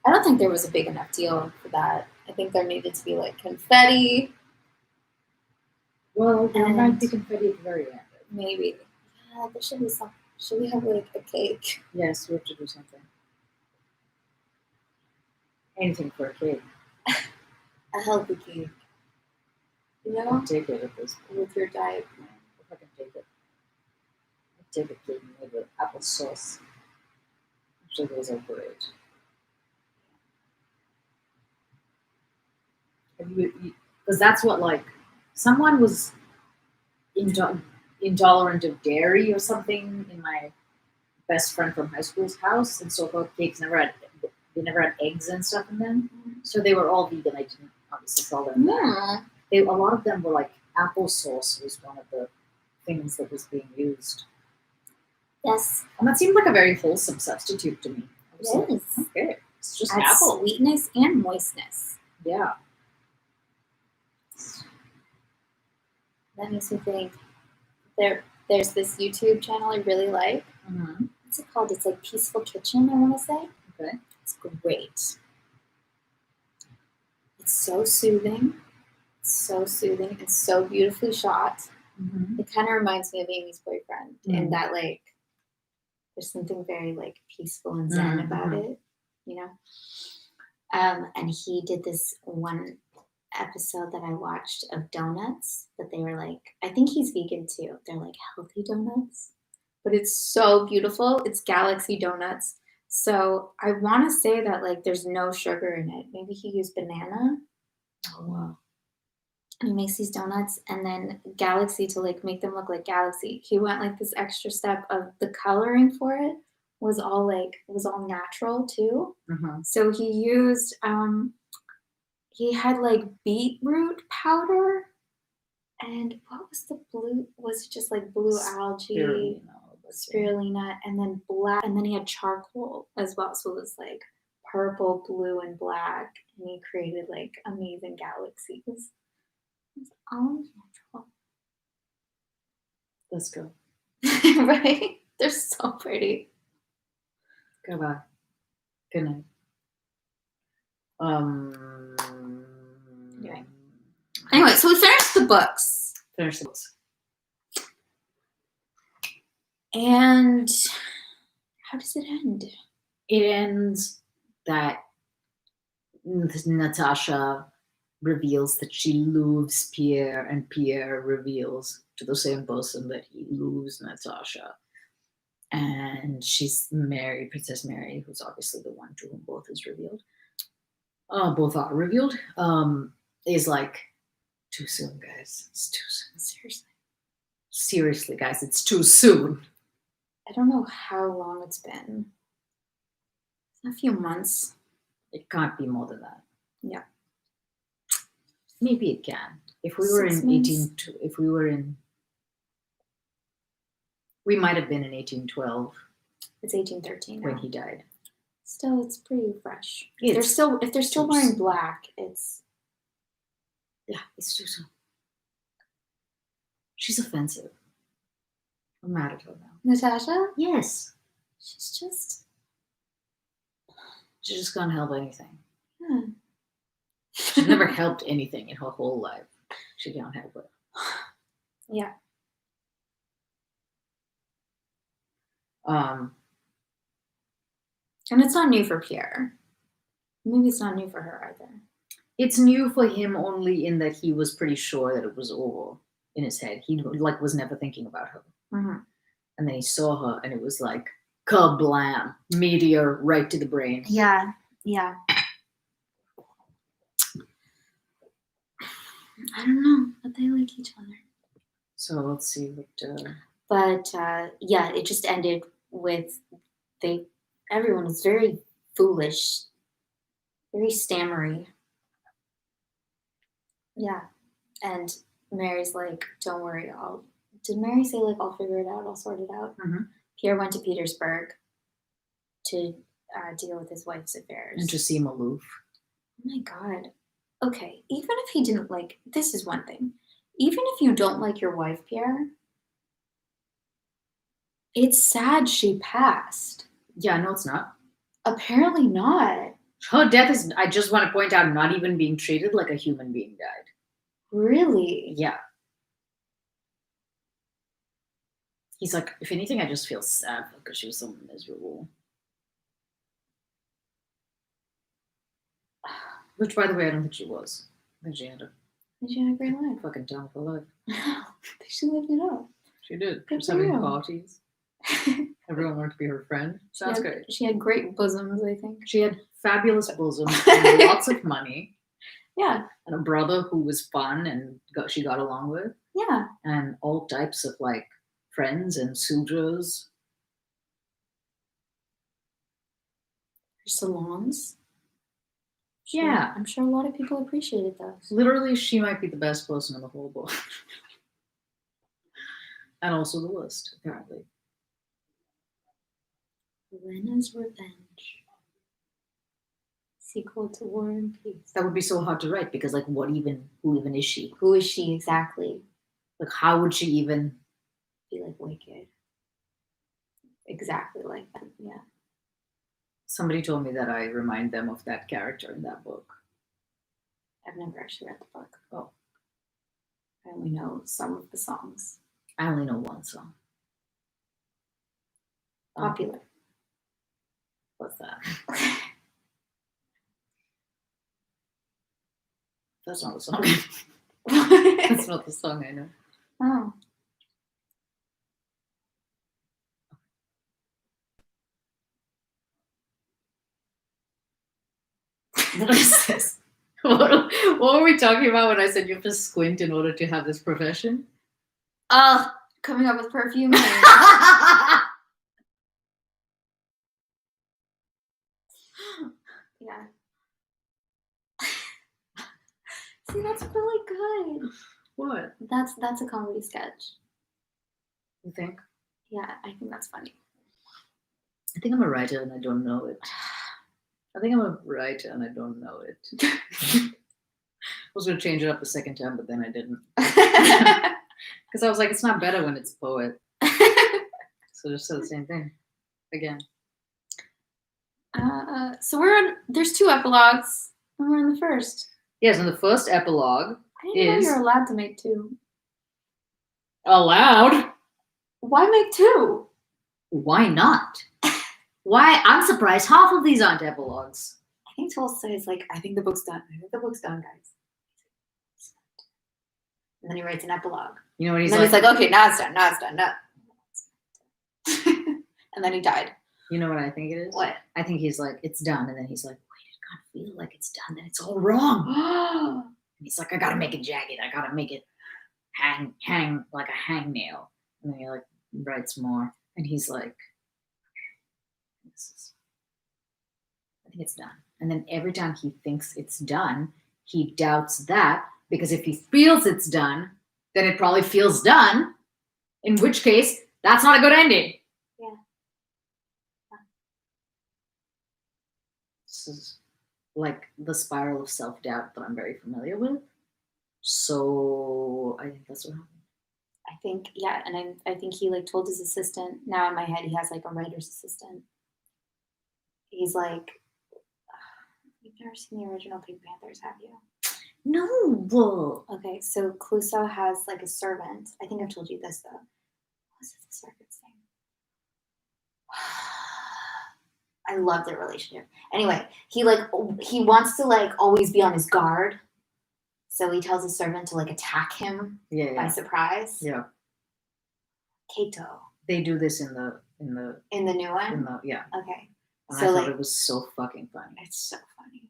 I don't think there was a big enough deal for that. I think there needed to be like confetti. Well, there And- might be confetti at the very end. Maybe. Yeah, there should be some. Should we have like a cake? Yes, we have to do something. Anything for a cake. A healthy cake. You I know? can take it at this point. With your diet. If I can take it. I'll take a cake made with applesauce. Actually, those are great. Because that's what, like, someone was intolerant of dairy or something in my best friend from high school's house, and so her cakes never had eggs and stuff in them. So they were all vegan. I didn't obviously tell them that. A lot of them were like applesauce was one of the things that was being used. Yes. And that seemed like a very wholesome substitute to me. I was like, Yes. okay, it's just Adds apple. sweetness and moistness. Yeah. That makes me think. There's this YouTube channel I really like. Mm-hmm. What's it called? It's like Peaceful Kitchen, I want to say. Okay. It's great. It's so soothing. It's so beautifully shot. Mm-hmm. It kind of reminds me of Amy's boyfriend in Mhm. that, like, there's something very, like, peaceful and zen about it, you know? And he did this one episode that I watched of donuts that they were like, I think he's vegan too. They're like healthy donuts, but it's so beautiful. It's Galaxy donuts. So I want to say that like there's no sugar in it. Maybe he used banana. Oh, wow. And he makes these donuts, and then Galaxy, to like make them look like Galaxy, he went like this extra step of the coloring for it was all natural too. Mm-hmm. So he used he had like beetroot powder, and what was the blue? Was it just like blue algae, spirulina, and then black, and then he had charcoal as well. So it was like purple, blue, and black, and he created like amazing galaxies. It's all natural. Let's go. Right? They're so pretty. Goodbye. Good night. Anyway, so we finished the books. Finish the books. And how does it end? It ends that Natasha reveals that she loves Pierre, and Pierre reveals to the same person that he loves Natasha. And she's Mary, Princess Mary, who's obviously the one to whom both is revealed. Both are revealed. Is like, too soon, guys. It's too soon. Seriously, guys, it's too soon. I don't know how long it's been. A few months. It can't be more than that. Yeah. Maybe it can. If we were 6 in months. we might have been in 1812 It's 1813 now. when he died. Still, it's pretty fresh. It's If they're still too wearing soon. black, it's Yeah, it's too soon. She's offensive. I'm mad at her now. Natasha. Yes. She's just She just can't help anything. yeah. She's never helped anything in her whole life. She can't help it. Yeah. And it's not new for Pierre. Maybe it's not new for her either. It's new for him only in that he was pretty sure that it was over in his head. He like was never thinking about her. Mm-hmm. And then he saw her and it was like kablam, meteor right to the brain. Yeah. Yeah. I don't know, but they like each other. So let's see what. But yeah, it just ended with everyone was very foolish, very stammery. Yeah. And Mary's like, don't worry, did Mary say like, I'll figure it out, I'll sort it out? Mhm. Pierre went to Petersburg to deal with his wife's affairs. And to seem aloof. Oh my God. Okay, even if he didn't like, this is one thing. Even if you don't like your wife, Pierre, it's sad she passed. Yeah, no, it's not. Apparently not. Her death is, I just want to point out, not even being treated like a human being died. Really? Yeah. He's like, if anything, I just feel sad because she was so miserable. Which, by the way, I don't think she was. I think she had a She had a great life. fucking time of her life. She lived it up. She did. She Good was for having you. parties. Everyone wanted to be her friend. Sounds great. She had great bosoms, I think. She had fabulous bosoms and lots of money. Yeah. And a brother who was fun and she got along with. Yeah. And all types of like friends and suitors. Her salons. Yeah. I'm sure a lot of people appreciated those. Literally, she might be the best person in the whole book. And also the worst, apparently. Elena's Revenge. Sequel to War and Peace. That would be so hard to write because, like, who even is she? Who is she exactly? Like, how would she even be like Wicked? Exactly like that, yeah. Somebody told me that I remind them of that character in that book. I've never actually read the book. Oh. I only know some of the songs. I only know one song. Popular. What's that? That's not the song. That's not the song I know. Oh. What is this? What were we talking about when I said you have to squint in order to have this profession? Coming up with perfume. Yeah. See, that's really good. What? That's a comedy sketch. You think? Yeah, I think that's funny. I think I'm a writer and I don't know it. I was going to change it up the second time, but then I didn't. Because I was like, it's not better when it's poet. So just say the same thing again. So there's 2 epilogues, and we're in the first. Yes, and the first epilogue I didn't know you're allowed to make 2. Allowed? Why make 2? Why not? Why? I'm surprised half of these aren't epilogues. I think Tolstoy is like, I think the book's done. I think the book's done, guys. And then he writes an epilogue. You know what he's and then like? He's like, okay, now it's done. And then he died. You know what I think it is? What? I think he's like, it's done. And then he's like, wait, it can't feel like it's done. Then it's all wrong. And he's like, I got to make it jagged. I got to make it hang like a hangnail. And then he like writes more. And he's like, I think it's done. And then every time he thinks it's done, he doubts that, because if he feels it's done, then it probably feels done, in which case that's not a good ending. Yeah. This is like the spiral of self-doubt that I'm very familiar with. So I think that's what happened. I think, yeah, and I think he like told his assistant, now in my head he has like a writer's assistant. He's like, you've never seen the original Pink Panthers, have you? No. Okay, so Clouseau has like a servant. I think I've told you this though. What was the servant's name? I love their relationship. Anyway, he wants to like always be on his guard. So he tells his servant to like attack him by surprise. Yeah. Cato. They do this in the new one? yeah. Okay. And so I thought it was so fucking funny. It's so funny.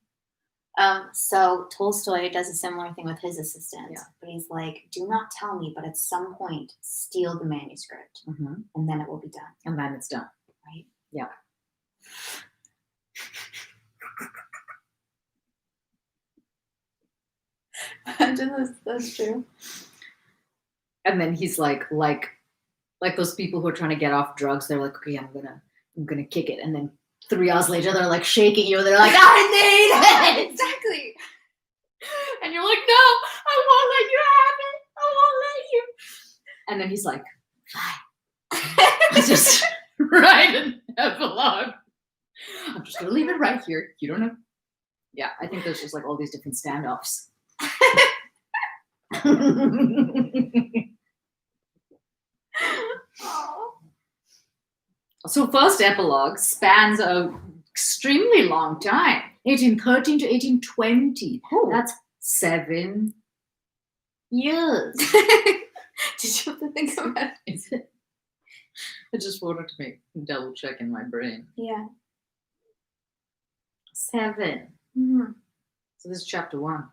So Tolstoy does a similar thing with his assistant, Yeah. but he's like, do not tell me, but at some point steal the manuscript Mm-hmm. and then it will be done. And then it's done. Right? Yeah. Imagine that's true. And then he's like those people who are trying to get off drugs. They're like, okay, I'm gonna kick it. And then 3 hours later, they're like shaking you. They're like, I need it. Exactly. And you're like, no, I won't let you have it. I won't let you. And then he's like, fine. Just write an epilogue. I'm just gonna leave it right here. You don't know. Yeah, I think there's just like all these different standoffs. So first epilogue spans a extremely long time, 1813 to 1820. Oh. That's 7 years. Did you have to think about it? Is it? I just wanted to make double check in my brain. Yeah. 7. Mm-hmm. So this is chapter 1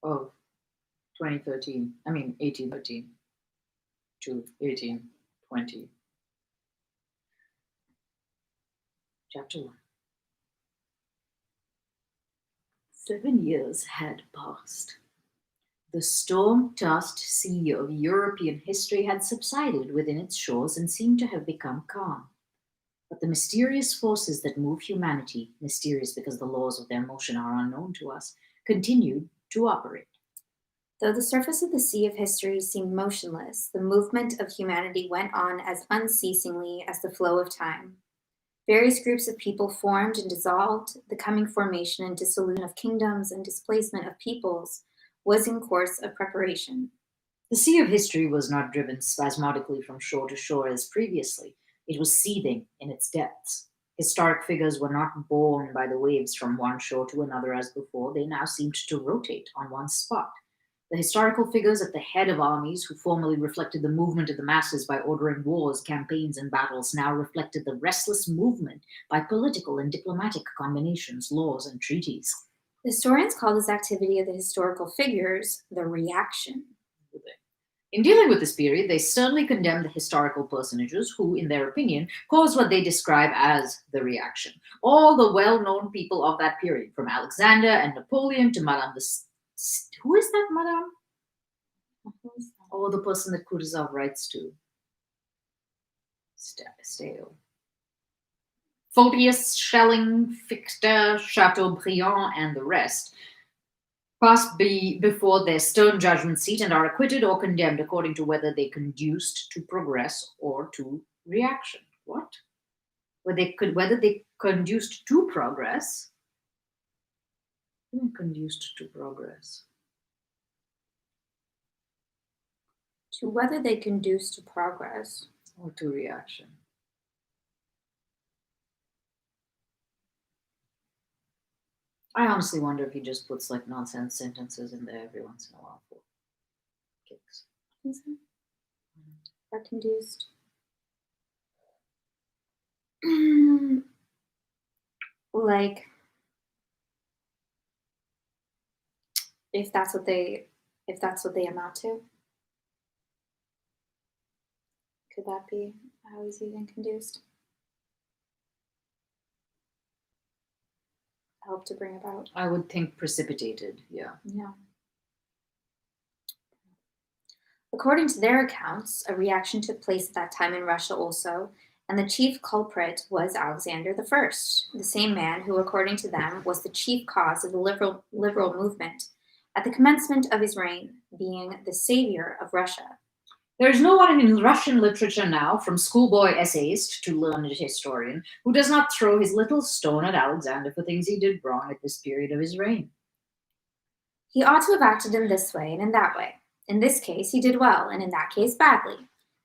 of 2013. I mean 1813 to 1820. Chapter 1. 7 years had passed. The storm-tossed sea of European history had subsided within its shores and seemed to have become calm. But the mysterious forces that move humanity, mysterious because the laws of their motion are unknown to us, continued to operate. Though the surface of the sea of history seemed motionless, the movement of humanity went on as unceasingly as the flow of time. Various groups of people formed and dissolved. The coming formation and dissolution of kingdoms and displacement of peoples was in course of preparation. The sea of history was not driven spasmodically from shore to shore as previously. It was seething in its depths. Historic figures were not borne by the waves from one shore to another as before. They now seemed to rotate on one spot. The historical figures at the head of armies, who formerly reflected the movement of the masses by ordering wars, campaigns, and battles, now reflected the restless movement by political and diplomatic combinations, laws, and treaties. Historians call this activity of the historical figures the reaction. In dealing with this period, they sternly condemn the historical personages who, in their opinion, caused what they describe as the reaction. All the well-known people of that period, from Alexander and Napoleon to Madame the... Who is that, Madame? Or the person that Kutuzov writes to? Stale. Photius, Schelling, Fichte, Chateaubriand, and the rest pass before their stern judgment seat and are acquitted or condemned according to whether they conduced to progress or to reaction. What? Whether they conduced to progress? Conduced to progress. To whether they conduce to progress. Or to reaction. I honestly wonder if he just puts like nonsense sentences in there every once in a while for kicks. Are conduced. Like, if that's what they amount to, could that be how he's using conduced? Help to bring about. I would think precipitated, yeah. Yeah. According to their accounts, a reaction took place at that time in Russia also, and the chief culprit was Alexander I, the same man who, according to them, was the chief cause of the liberal movement at the commencement of his reign, being the savior of Russia. There is no one in Russian literature now, from schoolboy essayist to learned historian, who does not throw his little stone at Alexander for things he did wrong at this period of his reign. He ought to have acted in this way and in that way. In this case, he did well, and in that case, badly.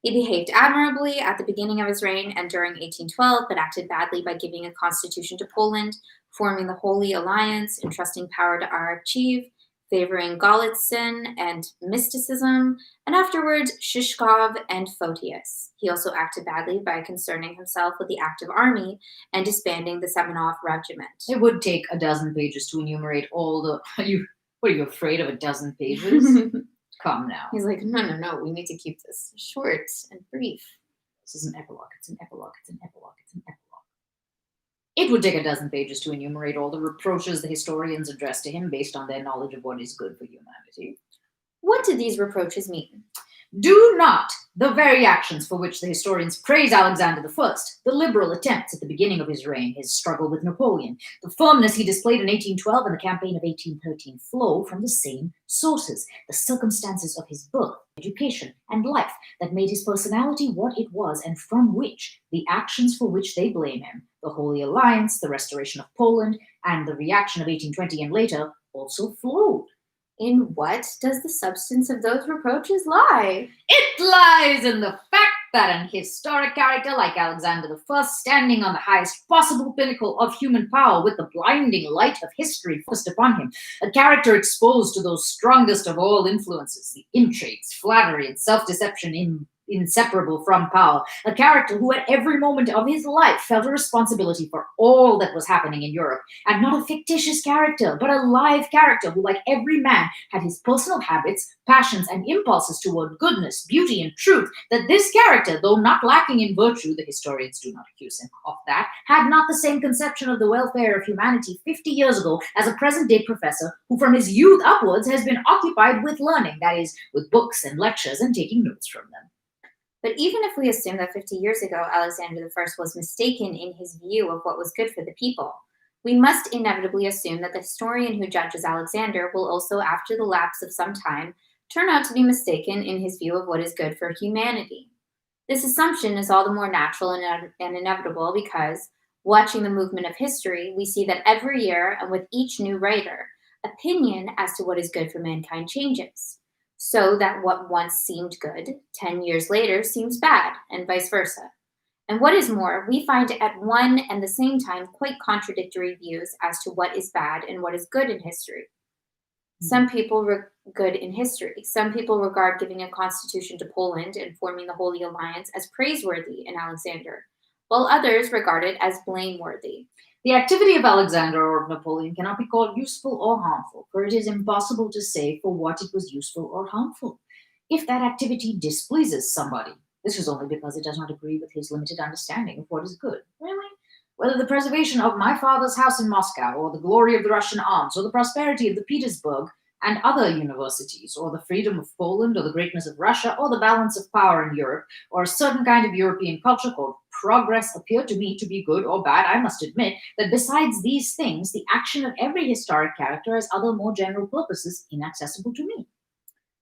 He behaved admirably at the beginning of his reign and during 1812, but acted badly by giving a constitution to Poland, forming the Holy Alliance, entrusting power to Archive, favoring Golitsyn and mysticism, and afterwards Shishkov and Photius. He also acted badly by concerning himself with the active army and disbanding the Semenov regiment. It would take a dozen pages to enumerate all the. What are you afraid of a dozen pages? Come now. He's like, no, we need to keep this short and brief. This is an epilogue. It's an epilogue. It's an epilogue. It's an epilogue. It would take a dozen pages to enumerate all the reproaches the historians addressed to him based on their knowledge of what is good for humanity. What do these reproaches mean? Do not the very actions for which the historians praise Alexander I, the liberal attempts at the beginning of his reign, his struggle with Napoleon, the firmness he displayed in 1812 and the campaign of 1813 flow from the same sources, the circumstances of his birth, education, and life that made his personality what it was, and from which the actions for which they blame him, the Holy Alliance, the restoration of Poland, and the reaction of 1820 and later, also flowed. In what does the substance of those reproaches lie? It lies in the fact that an historic character like Alexander I, standing on the highest possible pinnacle of human power with the blinding light of history focused upon him, a character exposed to those strongest of all influences, the intrigues, flattery, and self-deception inseparable from power, a character who at every moment of his life felt a responsibility for all that was happening in Europe, and not a fictitious character, but a live character who, like every man, had his personal habits, passions, and impulses toward goodness, beauty, and truth, that this character, though not lacking in virtue, the historians do not accuse him of that, had not the same conception of the welfare of humanity 50 years ago as a present-day professor who from his youth upwards has been occupied with learning, that is, with books and lectures and taking notes from them. But even if we assume that 50 years ago Alexander I was mistaken in his view of what was good for the people, we must inevitably assume that the historian who judges Alexander will also, after the lapse of some time, turn out to be mistaken in his view of what is good for humanity. This assumption is all the more natural and inevitable because, watching the movement of history, we see that every year and with each new writer, opinion as to what is good for mankind changes, so that what once seemed good 10 years later seems bad, and vice versa. And what is more, we find at one and the same time quite contradictory views as to what is bad and what is good in history. Some people good in history. Some people regard giving a constitution to Poland and forming the Holy Alliance as praiseworthy in Alexander, while others regard it as blameworthy. The activity of Alexander or of Napoleon cannot be called useful or harmful, for it is impossible to say for what it was useful or harmful. If that activity displeases somebody, this is only because it does not agree with his limited understanding of what is good. Really? Whether the preservation of my father's house in Moscow, or the glory of the Russian arms, or the prosperity of the Petersburg and other universities, or the freedom of Poland, or the greatness of Russia, or the balance of power in Europe, or a certain kind of European culture called progress appear to me to be good or bad, I must admit that besides these things, the action of every historic character has other more general purposes inaccessible to me.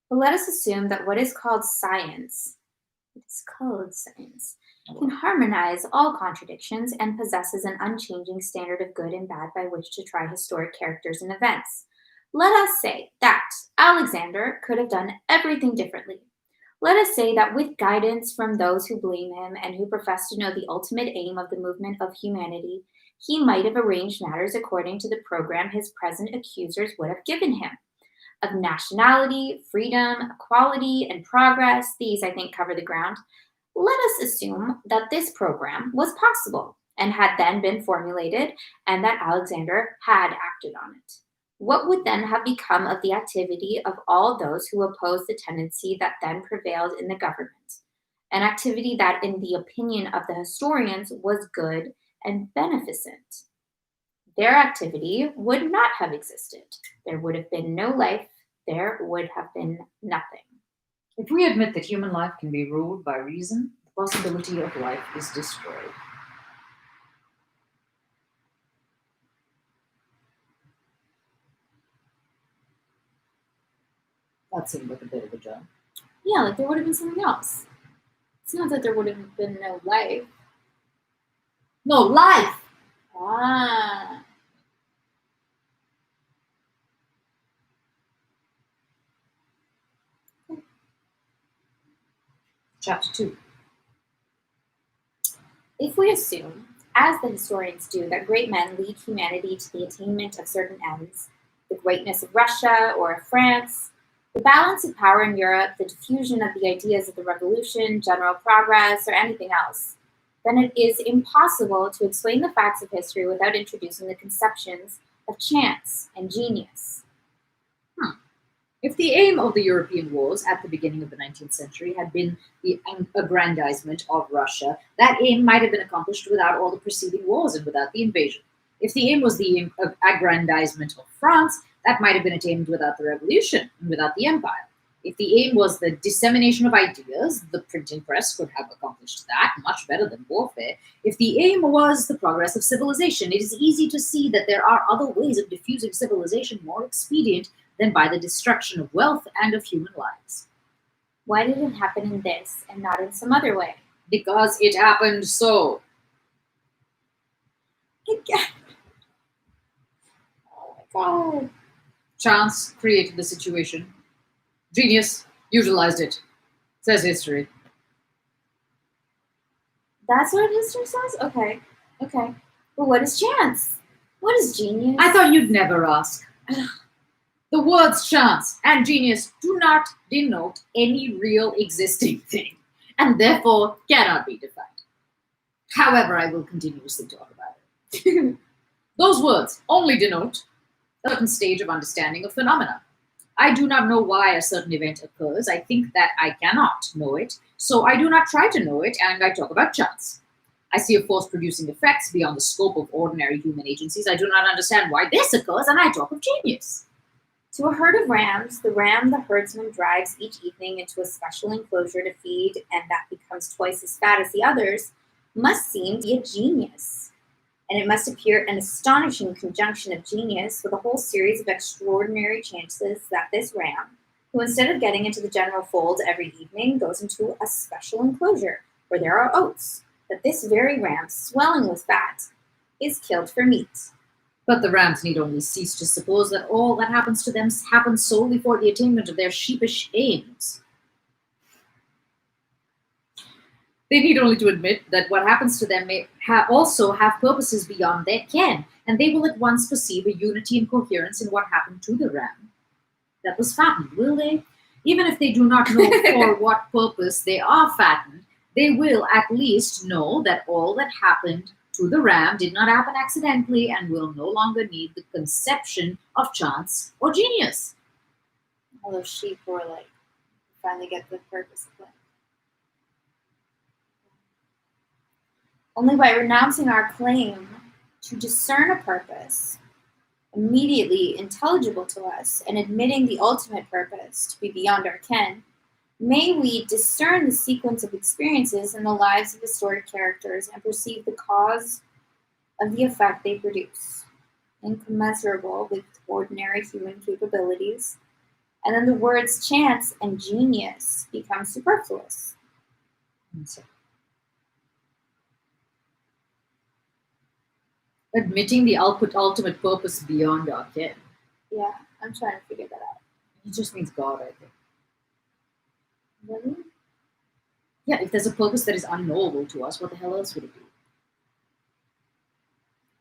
But let us assume that what is called science, can harmonize all contradictions and possesses an unchanging standard of good and bad by which to try historic characters and events. Let us say that Alexander could have done everything differently. Let us say that with guidance from those who blame him and who profess to know the ultimate aim of the movement of humanity, he might have arranged matters according to the program his present accusers would have given him. Of nationality, freedom, equality, and progress, these, I think, cover the ground. Let us assume that this program was possible and had then been formulated and that Alexander had acted on it. What would then have become of the activity of all those who opposed the tendency that then prevailed in the government? An activity that, in the opinion of the historians, was good and beneficent. Their activity would not have existed. There would have been no life. There would have been nothing. If we admit that human life can be ruled by reason, the possibility of life is destroyed. That seemed like a bit of a jump. Yeah, like there would have been something else. It's not that there would have been no life. No, life! Ah. Chapter 2. If we assume, as the historians do, that great men lead humanity to the attainment of certain ends, the greatness of Russia or of France, the balance of power in Europe, the diffusion of the ideas of the revolution, general progress, or anything else, then it is impossible to explain the facts of history without introducing the conceptions of chance and genius. If the aim of the European wars at the beginning of the 19th century had been the aggrandizement of Russia, that aim might have been accomplished without all the preceding wars and without the invasion. If the aim was the aggrandizement of France, that might have been attained without the revolution and without the empire. If the aim was the dissemination of ideas, the printing press could have accomplished that much better than warfare. If the aim was the progress of civilization, it is easy to see that there are other ways of diffusing civilization more expedient than by the destruction of wealth and of human lives. Why did it happen in this and not in some other way? Because it happened so. Again. Oh my god. Chance created the situation. Genius utilized it, says history. That's what history says? Okay. But what is chance? What is genius? I thought you'd never ask. The words chance and genius do not denote any real existing thing, and therefore cannot be defined. However, I will continuously talk about it. Those words only denote a certain stage of understanding of phenomena. I do not know why a certain event occurs. I think that I cannot know it, so I do not try to know it, and I talk about chance. I see a force producing effects beyond the scope of ordinary human agencies. I do not understand why this occurs, and I talk of genius. To a herd of rams, the ram the herdsman drives each evening into a special enclosure to feed, and that becomes twice as fat as the others, must seem to be a genius. And it must appear an astonishing conjunction of genius with a whole series of extraordinary chances that this ram, who instead of getting into the general fold every evening, goes into a special enclosure where there are oats, that this very ram, swelling with fat, is killed for meat. But the rams need only cease to suppose that all that happens to them happens solely for the attainment of their sheepish aims. They need only to admit that what happens to them may also have purposes beyond their ken, and they will at once perceive a unity and coherence in what happened to the ram that was fattened, will they? Even if they do not know for what purpose they are fattened, they will at least know that all that happened to the ram did not happen accidentally and will no longer need the conception of chance or genius. All those sheep were like, finally get the purpose of life. Only by renouncing our claim to discern a purpose, immediately intelligible to us, and admitting the ultimate purpose to be beyond our ken, may we discern the sequence of experiences in the lives of historic characters and perceive the cause of the effect they produce, incommensurable with ordinary human capabilities, and then the words chance and genius become superfluous. Admitting the ultimate purpose beyond our ken. Yeah, I'm trying to figure that out. It just means God, I think. Really? Yeah, if there's a purpose that is unknowable to us, what the hell else would it be?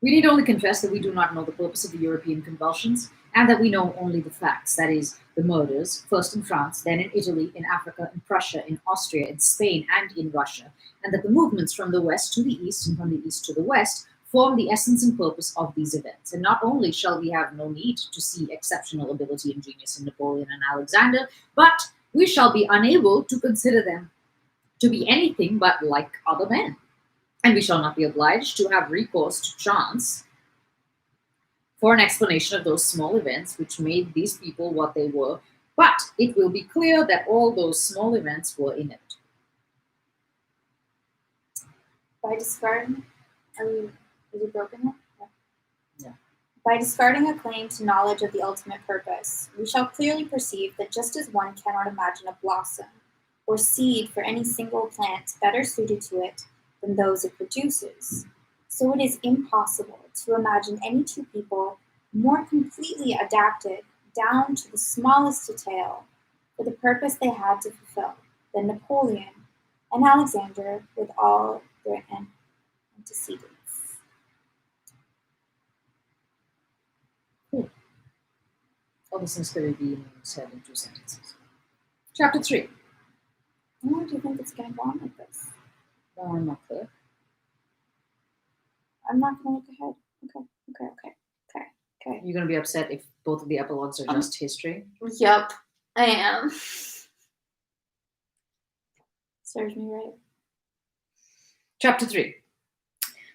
We need only confess that we do not know the purpose of the European convulsions, and that we know only the facts, that is, the murders, first in France, then in Italy, in Africa, in Prussia, in Austria, in Spain, and in Russia, and that the movements from the west to the east and from the east to the west form the essence and purpose of these events. And not only shall we have no need to see exceptional ability and genius in Napoleon and Alexander, but we shall be unable to consider them to be anything but like other men. And we shall not be obliged to have recourse to chance for an explanation of those small events which made these people what they were, but it will be clear that all those small events were inevitable. By discarding, is it broken? Yeah. By discarding a claim to knowledge of the ultimate purpose, we shall clearly perceive that just as one cannot imagine a blossom or seed for any single plant better suited to it than those it produces, so it is impossible to imagine any two people more completely adapted down to the smallest detail for the purpose they had to fulfill than Napoleon and Alexander with all their antecedents. All the things could be said in 2 sentences. Chapter 3. Why do you think it's going to go on like this? No, I'm not clear. I'm not going to look ahead. Okay. You're going to be upset if both of the epilogues are just history? Yup, I am. Serves me right. Chapter 3.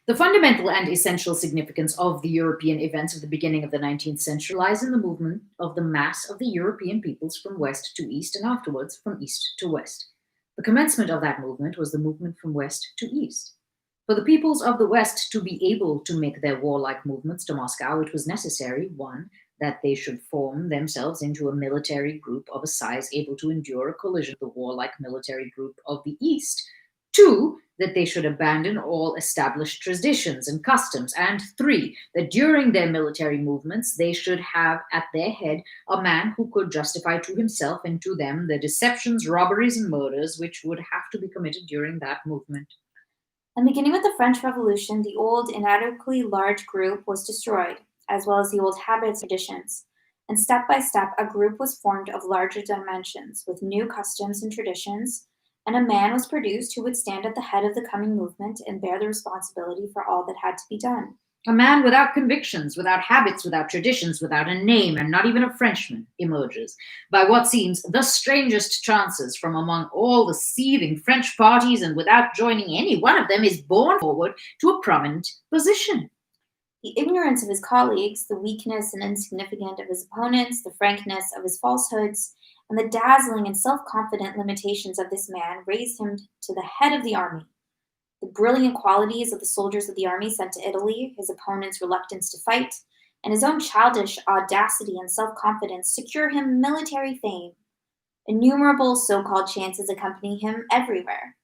The fundamental and essential significance of the European events of the beginning of the 19th century lies in the movement of the mass of the European peoples from west to east and afterwards from east to west. The commencement of that movement was the movement from west to east. For the peoples of the west to be able to make their warlike movements to Moscow, it was necessary, 1, that they should form themselves into a military group of a size able to endure a collision with the warlike military group of the east. 2, that they should abandon all established traditions and customs, and 3, that during their military movements they should have at their head a man who could justify to himself and to them the deceptions, robberies, and murders which would have to be committed during that movement. And beginning with the French Revolution, the old, inadequately large group was destroyed, as well as the old habits and traditions. And step by step, a group was formed of larger dimensions, with new customs and traditions, and a man was produced who would stand at the head of the coming movement and bear the responsibility for all that had to be done. A man without convictions, without habits, without traditions, without a name, and not even a Frenchman, emerges, by what seems the strangest chances from among all the seething French parties, and without joining any one of them, is borne forward to a prominent position. The ignorance of his colleagues, the weakness and insignificance of his opponents, the frankness of his falsehoods, and the dazzling and self-confident limitations of this man raised him to the head of the army. The brilliant qualities of the soldiers of the army sent to Italy, his opponent's reluctance to fight, and his own childish audacity and self-confidence secure him military fame. Innumerable so-called chances accompany him everywhere.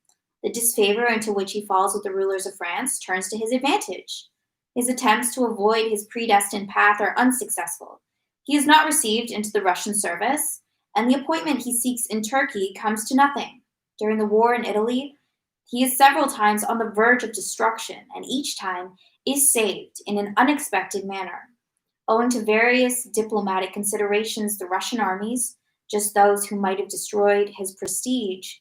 The disfavor into which he falls with the rulers of France turns to his advantage. His attempts to avoid his predestined path are unsuccessful. He is not received into the Russian service, and the appointment he seeks in Turkey comes to nothing. During the war in Italy, he is several times on the verge of destruction, and each time is saved in an unexpected manner. Owing to various diplomatic considerations, the Russian armies, just those who might have destroyed his prestige,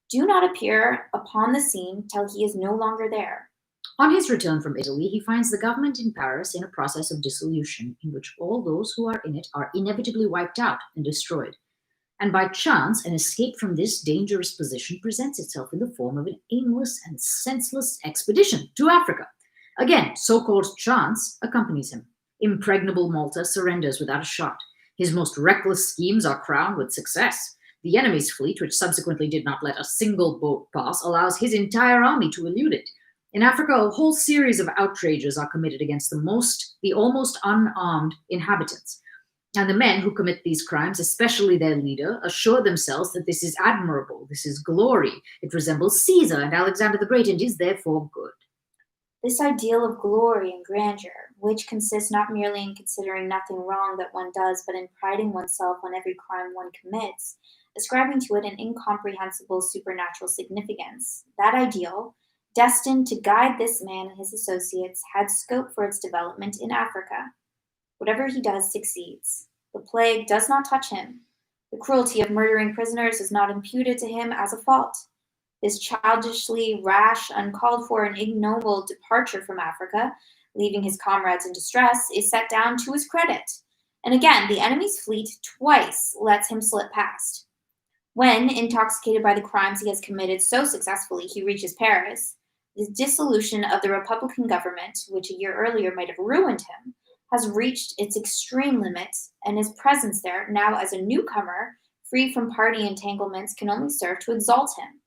do not appear upon the scene till he is no longer there. On his return from Italy, he finds the government in Paris in a process of dissolution, in which all those who are in it are inevitably wiped out and destroyed. And by chance, an escape from this dangerous position presents itself in the form of an aimless and senseless expedition to Africa. Again, so-called chance accompanies him. Impregnable Malta surrenders without a shot. His most reckless schemes are crowned with success. The enemy's fleet, which subsequently did not let a single boat pass, allows his entire army to elude it. In Africa, a whole series of outrages are committed against the almost unarmed inhabitants. And the men who commit these crimes, especially their leader, assure themselves that this is admirable, this is glory, it resembles Caesar and Alexander the Great, and is therefore good. This ideal of glory and grandeur, which consists not merely in considering nothing wrong that one does, but in priding oneself on every crime one commits, ascribing to it an incomprehensible supernatural significance, that ideal, destined to guide this man and his associates, had scope for its development in Africa. Whatever he does succeeds. The plague does not touch him. The cruelty of murdering prisoners is not imputed to him as a fault. This childishly rash, uncalled for, and ignoble departure from Africa, leaving his comrades in distress, is set down to his credit. And again, the enemy's fleet twice lets him slip past. When, intoxicated by the crimes he has committed so successfully, he reaches Paris, the dissolution of the Republican government, which a year earlier might have ruined him, has reached its extreme limits, and his presence there, now as a newcomer, free from party entanglements, can only serve to exalt him.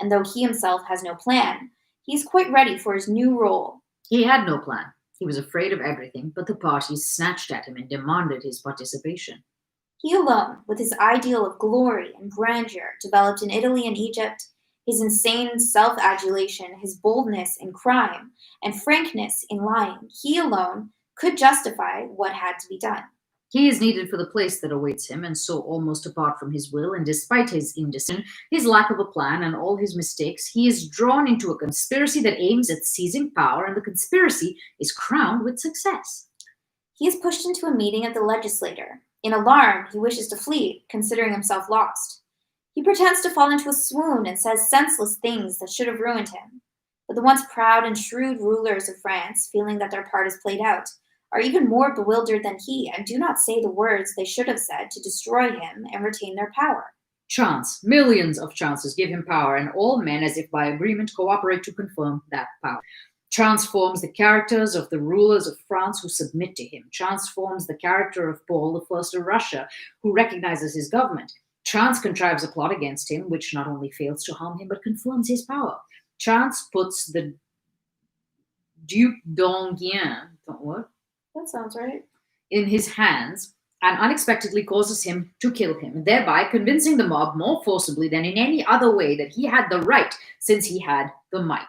And though he himself has no plan, he is quite ready for his new role. He had no plan. He was afraid of everything, but the parties snatched at him and demanded his participation. He alone, with his ideal of glory and grandeur developed in Italy and Egypt, his insane self-adulation, his boldness in crime, and frankness in lying, he alone could justify what had to be done. He is needed for the place that awaits him, and so almost apart from his will, and despite his indecision, his lack of a plan, and all his mistakes, he is drawn into a conspiracy that aims at seizing power, and the conspiracy is crowned with success. He is pushed into a meeting of the legislature, In alarm, he wishes to flee, considering himself lost. He pretends to fall into a swoon and says senseless things that should have ruined him. But the once proud and shrewd rulers of France, feeling that their part is played out, are even more bewildered than he and do not say the words they should have said to destroy him and retain their power. Chance, millions of chances give him power, and all men, as if by agreement, cooperate to confirm that power. Chance forms the characters of the rulers of France who submit to him. Chance forms the character of Paul I of Russia, who recognizes his government. Chance contrives a plot against him, which not only fails to harm him, but confirms his power. Chance puts the Duc d'Enghien, what? That sounds right. In his hands and unexpectedly causes him to kill him, thereby convincing the mob more forcibly than in any other way that he had the right, since he had the might.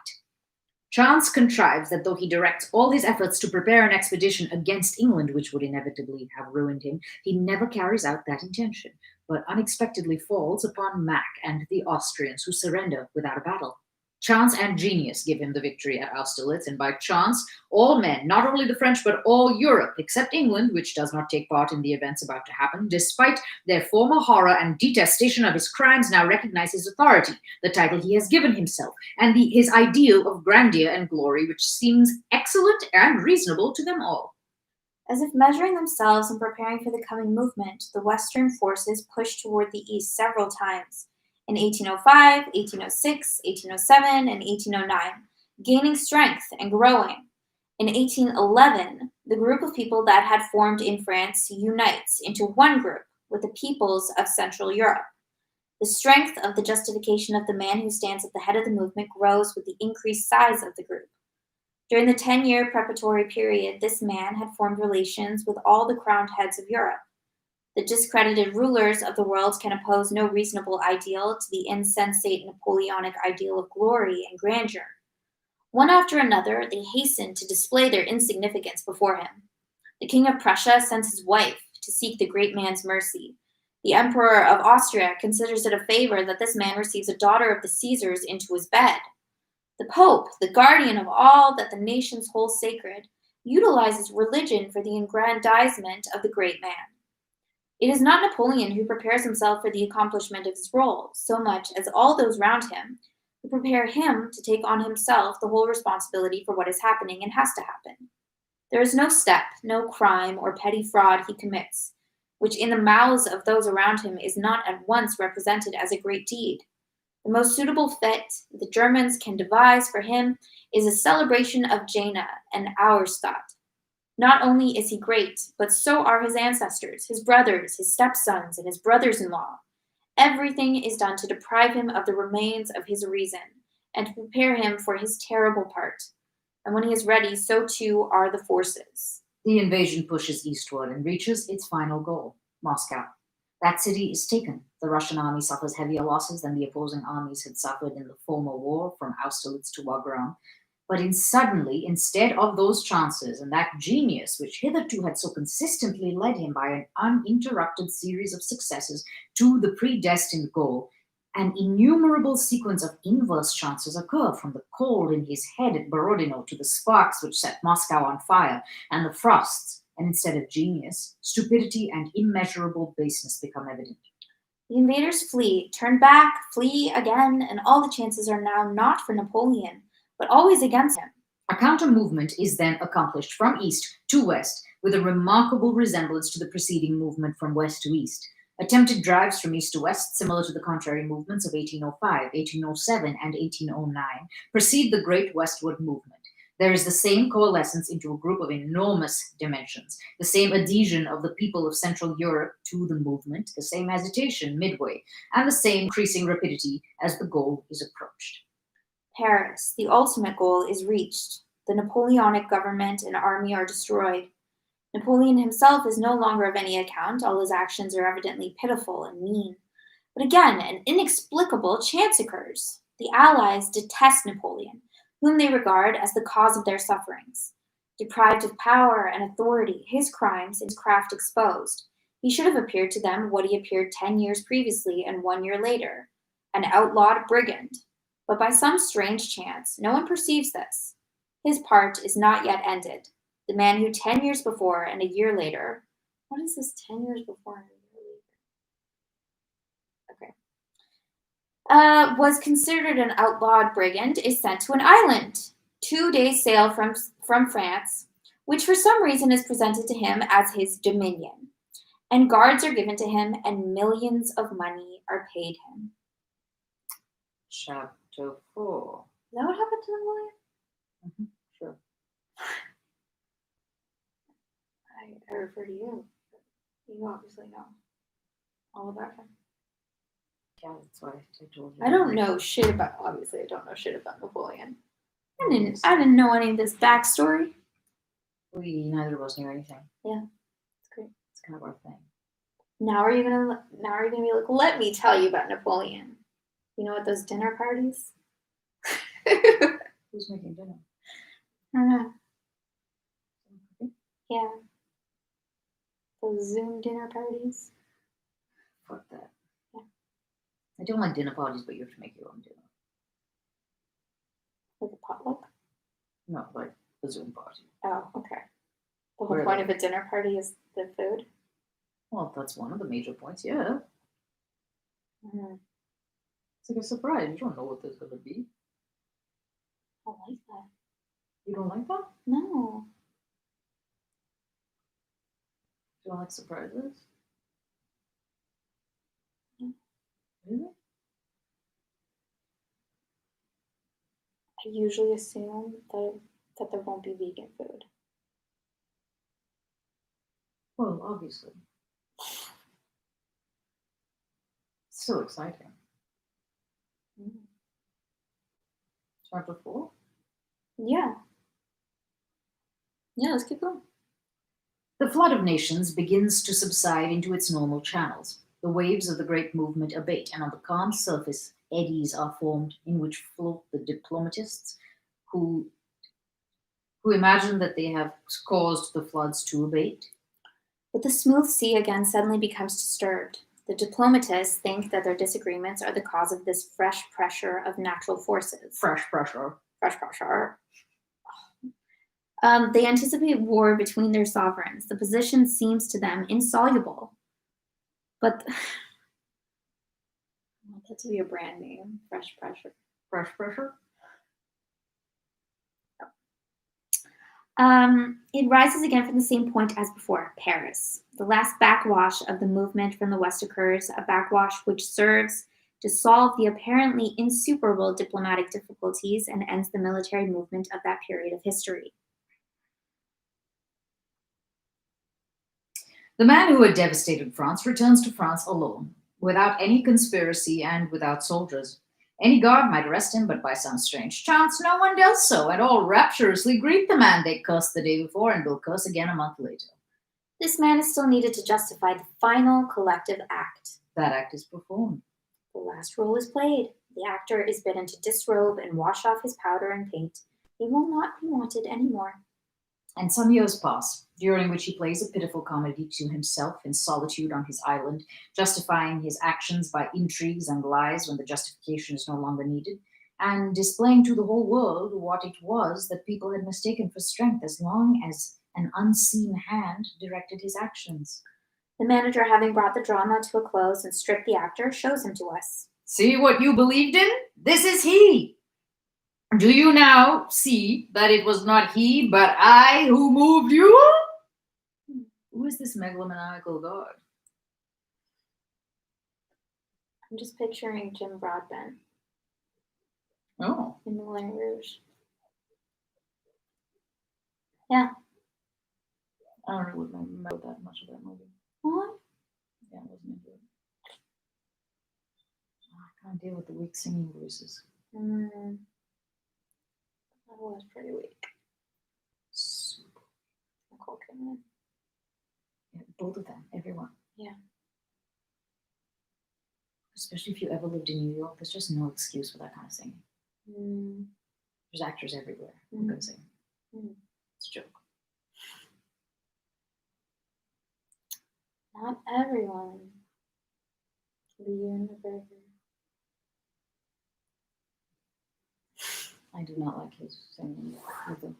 Chance contrives that though he directs all his efforts to prepare an expedition against England, which would inevitably have ruined him, he never carries out that intention, but unexpectedly falls upon Mack and the Austrians, who surrender without a battle. Chance and genius give him the victory at Austerlitz, and by chance, all men, not only the French, but all Europe, except England, which does not take part in the events about to happen, despite their former horror and detestation of his crimes, now recognize his authority, the title he has given himself, and his ideal of grandeur and glory, which seems excellent and reasonable to them all. As if measuring themselves and preparing for the coming movement, the Western forces pushed toward the east several times. In 1805, 1806, 1807, and 1809, gaining strength and growing. In 1811, the group of people that had formed in France unites into one group with the peoples of Central Europe. The strength of the justification of the man who stands at the head of the movement grows with the increased size of the group. During the 10-year preparatory period, this man had formed relations with all the crowned heads of Europe. The discredited rulers of the world can oppose no reasonable ideal to the insensate Napoleonic ideal of glory and grandeur. One after another, they hasten to display their insignificance before him. The King of Prussia sends his wife to seek the great man's mercy. The Emperor of Austria considers it a favor that this man receives a daughter of the Caesars into his bed. The Pope, the guardian of all that the nations hold sacred, utilizes religion for the aggrandizement of the great man. It is not Napoleon who prepares himself for the accomplishment of his role, so much as all those round him who prepare him to take on himself the whole responsibility for what is happening and has to happen. There is no step, no crime or petty fraud he commits, which in the mouths of those around him is not at once represented as a great deed. The most suitable fit the Germans can devise for him is a celebration of Jena and Auerstadt. Not only is he great, but so are his ancestors, his brothers, his stepsons, and his brothers-in-law. Everything is done to deprive him of the remains of his reason, and to prepare him for his terrible part. And when he is ready, so too are the forces. The invasion pushes eastward and reaches its final goal, Moscow. That city is taken. The Russian army suffers heavier losses than the opposing armies had suffered in the former war from Austerlitz to Wagram. But instead of those chances and that genius which hitherto had so consistently led him by an uninterrupted series of successes to the predestined goal, an innumerable sequence of inverse chances occur, from the cold in his head at Borodino to the sparks which set Moscow on fire and the frosts, and instead of genius, stupidity and immeasurable baseness become evident. The invaders flee, turn back, flee again, and all the chances are now not for Napoleon, but always against him. A counter-movement is then accomplished from east to west with a remarkable resemblance to the preceding movement from west to east. Attempted drives from east to west, similar to the contrary movements of 1805, 1807, and 1809, precede the great westward movement. There is the same coalescence into a group of enormous dimensions, the same adhesion of the people of Central Europe to the movement, the same hesitation midway, and the same increasing rapidity as the goal is approached. Paris, the ultimate goal, is reached. The Napoleonic government and army are destroyed. Napoleon himself is no longer of any account. All his actions are evidently pitiful and mean. But again, an inexplicable chance occurs. The Allies detest Napoleon, whom they regard as the cause of their sufferings. Deprived of power and authority, his crimes and his craft exposed, he should have appeared to them what he appeared 10 years previously and 1 year later, an outlawed brigand. But by some strange chance, no one perceives this. His part is not yet ended. The man who 10 years before and a year later What is this 10 years before? Okay. Was considered an outlawed brigand, is sent to an island, 2 days' sail from France, which for some reason is presented to him as his dominion. And guards are given to him, and millions of money are paid him. Chapter 4. Is that what happened to Napoleon? Mm-hmm. Sure. I refer to you. You obviously know all about him. Yeah, that's why I told you. I don't know shit about. Obviously, I don't know shit about Napoleon. I didn't know any of this backstory. Neither of us knew anything. Yeah, it's great. It's kind of our thing. Now are you gonna be like, let me tell you about Napoleon? You know what those dinner parties? Who's making dinner? I don't know. Yeah. Those Zoom dinner parties. Fuck that. Yeah. I don't like dinner parties, but you have to make your own dinner. Like a potluck? No, like a Zoom party. Oh, okay. The whole point of a dinner party is the food? Well, that's one of the major points, yeah. Mm-hmm. It's like a surprise. You don't know what there's going to be. I like that. You don't like that? No. You don't like surprises? No. Really? I usually assume that there won't be vegan food. Well, obviously. It's so exciting. Mm. Chapter 4? Yeah. Yeah, let's keep going. The flood of nations begins to subside into its normal channels. The waves of the great movement abate, and on the calm surface, eddies are formed in which float the diplomatists who imagine that they have caused the floods to abate. But the smooth sea again suddenly becomes disturbed. The diplomatists think that their disagreements are the cause of this fresh pressure of natural forces. Fresh pressure. Fresh pressure. They anticipate war between their sovereigns. The position seems to them insoluble. But I want that to be a brand name. Fresh pressure. Fresh pressure? It rises again from the same point as before, Paris. The last backwash of the movement from the West occurs, a backwash which serves to solve the apparently insuperable diplomatic difficulties and ends the military movement of that period of history. The man who had devastated France returns to France alone, without any conspiracy and without soldiers. Any guard might arrest him, but by some strange chance, no one does so, and all rapturously greet the man they cursed the day before and will curse again a month later. This man is still needed to justify the final collective act. That act is performed. The last role is played. The actor is bidden to disrobe and wash off his powder and paint. He will not be wanted anymore. And some years pass, during which he plays a pitiful comedy to himself in solitude on his island, justifying his actions by intrigues and lies when the justification is no longer needed, and displaying to the whole world what it was that people had mistaken for strength as long as an unseen hand directed his actions. The manager, having brought the drama to a close and stripped the actor, shows him to us. See what you believed in? This is he! Do you now see that it was not he, but I who moved you? Who is this megalomaniacal god? I'm just picturing Jim Broadbent Oh. in Moulin Rouge. Yeah. I don't really remember that much of that movie. What? Yeah, I wasn't into it. I can't deal with the weak singing voices. That was pretty weak. Super. Nicole Kidman. Yeah, both of them, everyone. Yeah. Especially if you ever lived in New York, there's just no excuse for that kind of singing. There's actors everywhere who can sing. It's a joke. Not everyone can be in the burger. I do not like his singing either.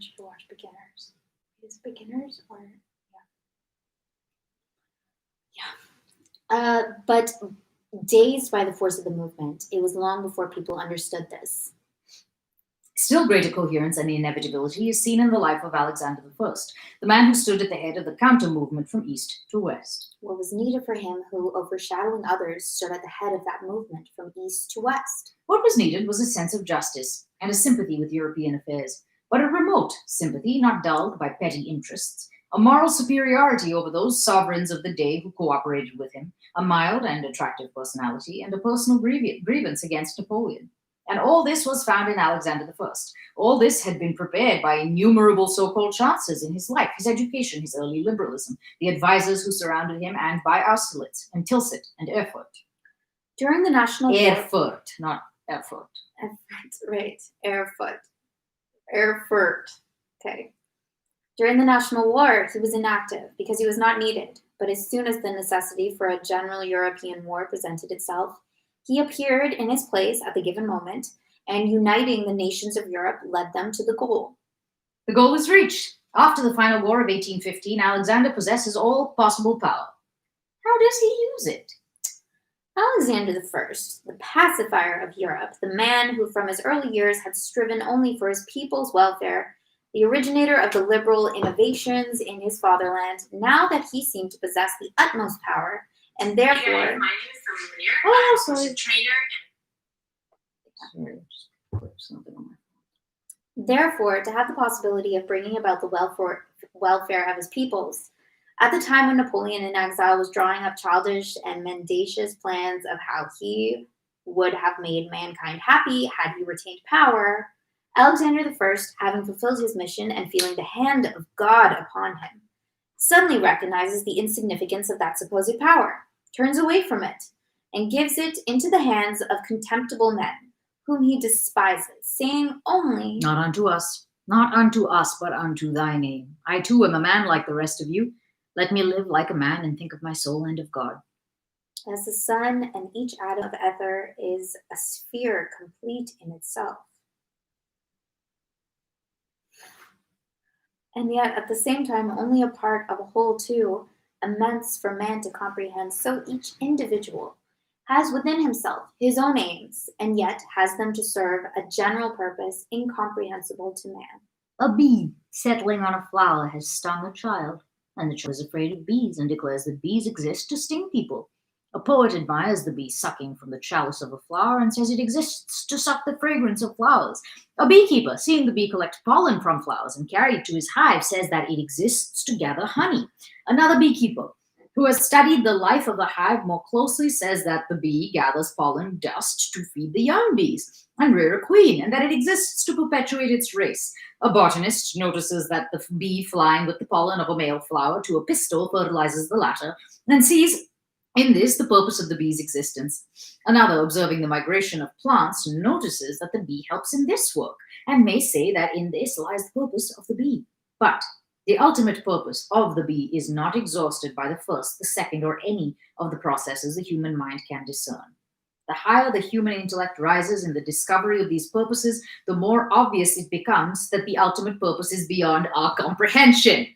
want you to watch Beginners. Is it Beginners or yeah. But dazed by the force of the movement, it was long before people understood this. Still greater coherence and inevitability is seen in the life of Alexander I, the man who stood at the head of the counter-movement from east to west. What was needed for him who, overshadowing others, stood at the head of that movement from east to west? What was needed was a sense of justice and a sympathy with European affairs, but a remote sympathy not dulled by petty interests, a moral superiority over those sovereigns of the day who cooperated with him, a mild and attractive personality, and a personal grievance against Napoleon. And all this was found in Alexander I. All this had been prepared by innumerable so-called chances in his life, his education, his early liberalism, the advisors who surrounded him, and by Austerlitz and Tilsit and Erfurt. During the National Erfurt, not Erfurt. Right. Erfurt. Okay. During the National War, he was inactive because he was not needed. But as soon as the necessity for a general European war presented itself, he appeared in his place at the given moment, and uniting the nations of Europe led them to the goal. The goal was reached. After the final war of 1815, Alexander possesses all possible power. How does he use it? Alexander I, the pacifier of Europe, the man who from his early years had striven only for his people's welfare, the originator of the liberal innovations in his fatherland, now that he seemed to possess the utmost power, and therefore... My name is Munir. Oh, I'm sorry. a trainer Sorry, just put something on my Therefore, to have the possibility of bringing about the welfare of his peoples. At the time when Napoleon in exile was drawing up childish and mendacious plans of how he would have made mankind happy had he retained power, Alexander I, having fulfilled his mission and feeling the hand of God upon him, suddenly recognizes the insignificance of that supposed power, turns away from it, and gives it into the hands of contemptible men, whom he despises, saying only, Not unto us, but unto thy name. I too am a man like the rest of you. Let me live like a man and think of my soul and of God. as the sun and each atom of ether is a sphere complete in itself. And yet, at the same time, only a part of a whole too immense for man to comprehend, so each individual has within himself his own aims, and yet has them to serve a general purpose incomprehensible to man. A bee settling on a flower has stung a child, and the child is afraid of bees and declares that bees exist to sting people. A poet admires the bee sucking from the chalice of a flower and says it exists to suck the fragrance of flowers. A beekeeper, seeing the bee collect pollen from flowers and carry it to his hive, says that it exists to gather honey. Another beekeeper, who has studied the life of the hive more closely, says that the bee gathers pollen dust to feed the young bees and rear a queen, and that it exists to perpetuate its race. A botanist notices that the bee flying with the pollen of a male flower to a pistil fertilizes the latter, and sees in this the purpose of the bee's existence. Another, observing the migration of plants, notices that the bee helps in this work, and may say that in this lies the purpose of the bee. But the ultimate purpose of the bee is not exhausted by the first, the second, or any of the processes the human mind can discern. The higher the human intellect rises in the discovery of these purposes, the more obvious it becomes that the ultimate purpose is beyond our comprehension.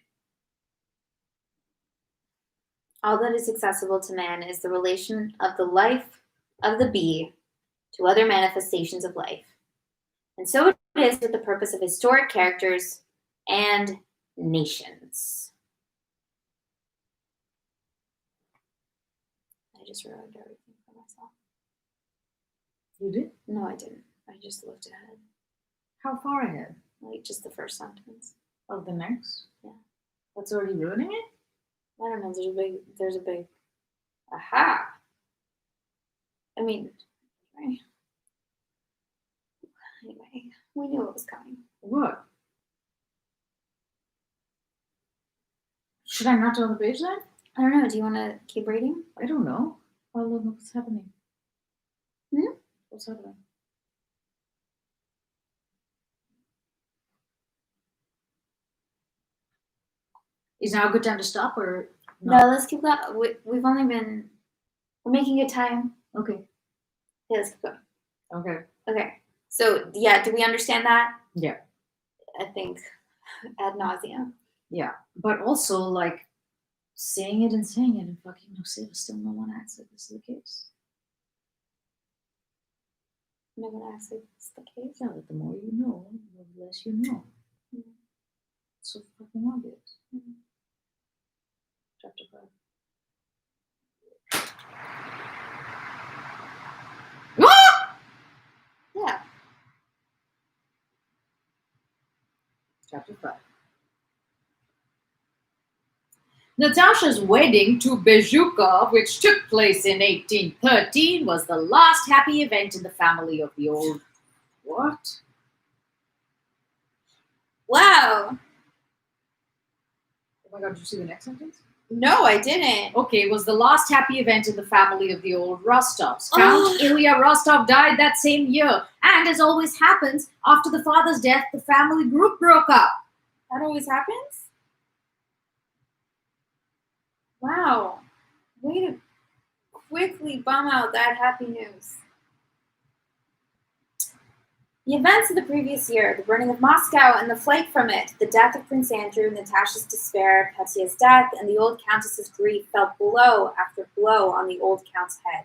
All that is accessible to man is the relation of the life of the bee to other manifestations of life. And so it is with the purpose of historic characters and nations. I just ruined everything for myself. You did? No, I didn't. I just looked ahead. How far ahead? Like just the first sentence. Of the next? Yeah. That's already ruining it? I don't know, there's a big aha. I mean, right. Anyway, we knew it was coming. What? Should I not turn the page then? I don't know, do you want to keep reading? I don't know. I don't know what's happening. What's happening? Is now a good time to stop or No, let's keep going. We've only been, we're making good time. Okay. Yeah, let's keep going. Okay. Okay. So, yeah, do we understand that? Yeah. I think ad nauseum. Yeah, but also like saying it and fucking no saver, still no one acts like this is the case. No one acts like it's the case. Yeah, but the more you know, the less you know. Mhm. It's so fucking obvious. Mhm. Chapter 5. Yeah. Chapter 5. Natasha's wedding to Bezhukov, which took place in 1813, was the last happy event in the family of the old. What? Wow. Oh my god, did you see the next sentence? No, I didn't. Okay, was the last happy event in the family of the old Rostovs. Count Ilya Rostov died that same year, and as always happens, after the father's death, the family group broke up. That always happens? Wow. Way to quickly bum out that happy news. The events of the previous year, the burning of Moscow and the flight from it, the death of Prince Andrew, Natasha's despair, Petya's death, and the old countess's grief fell blow after blow on the old count's head.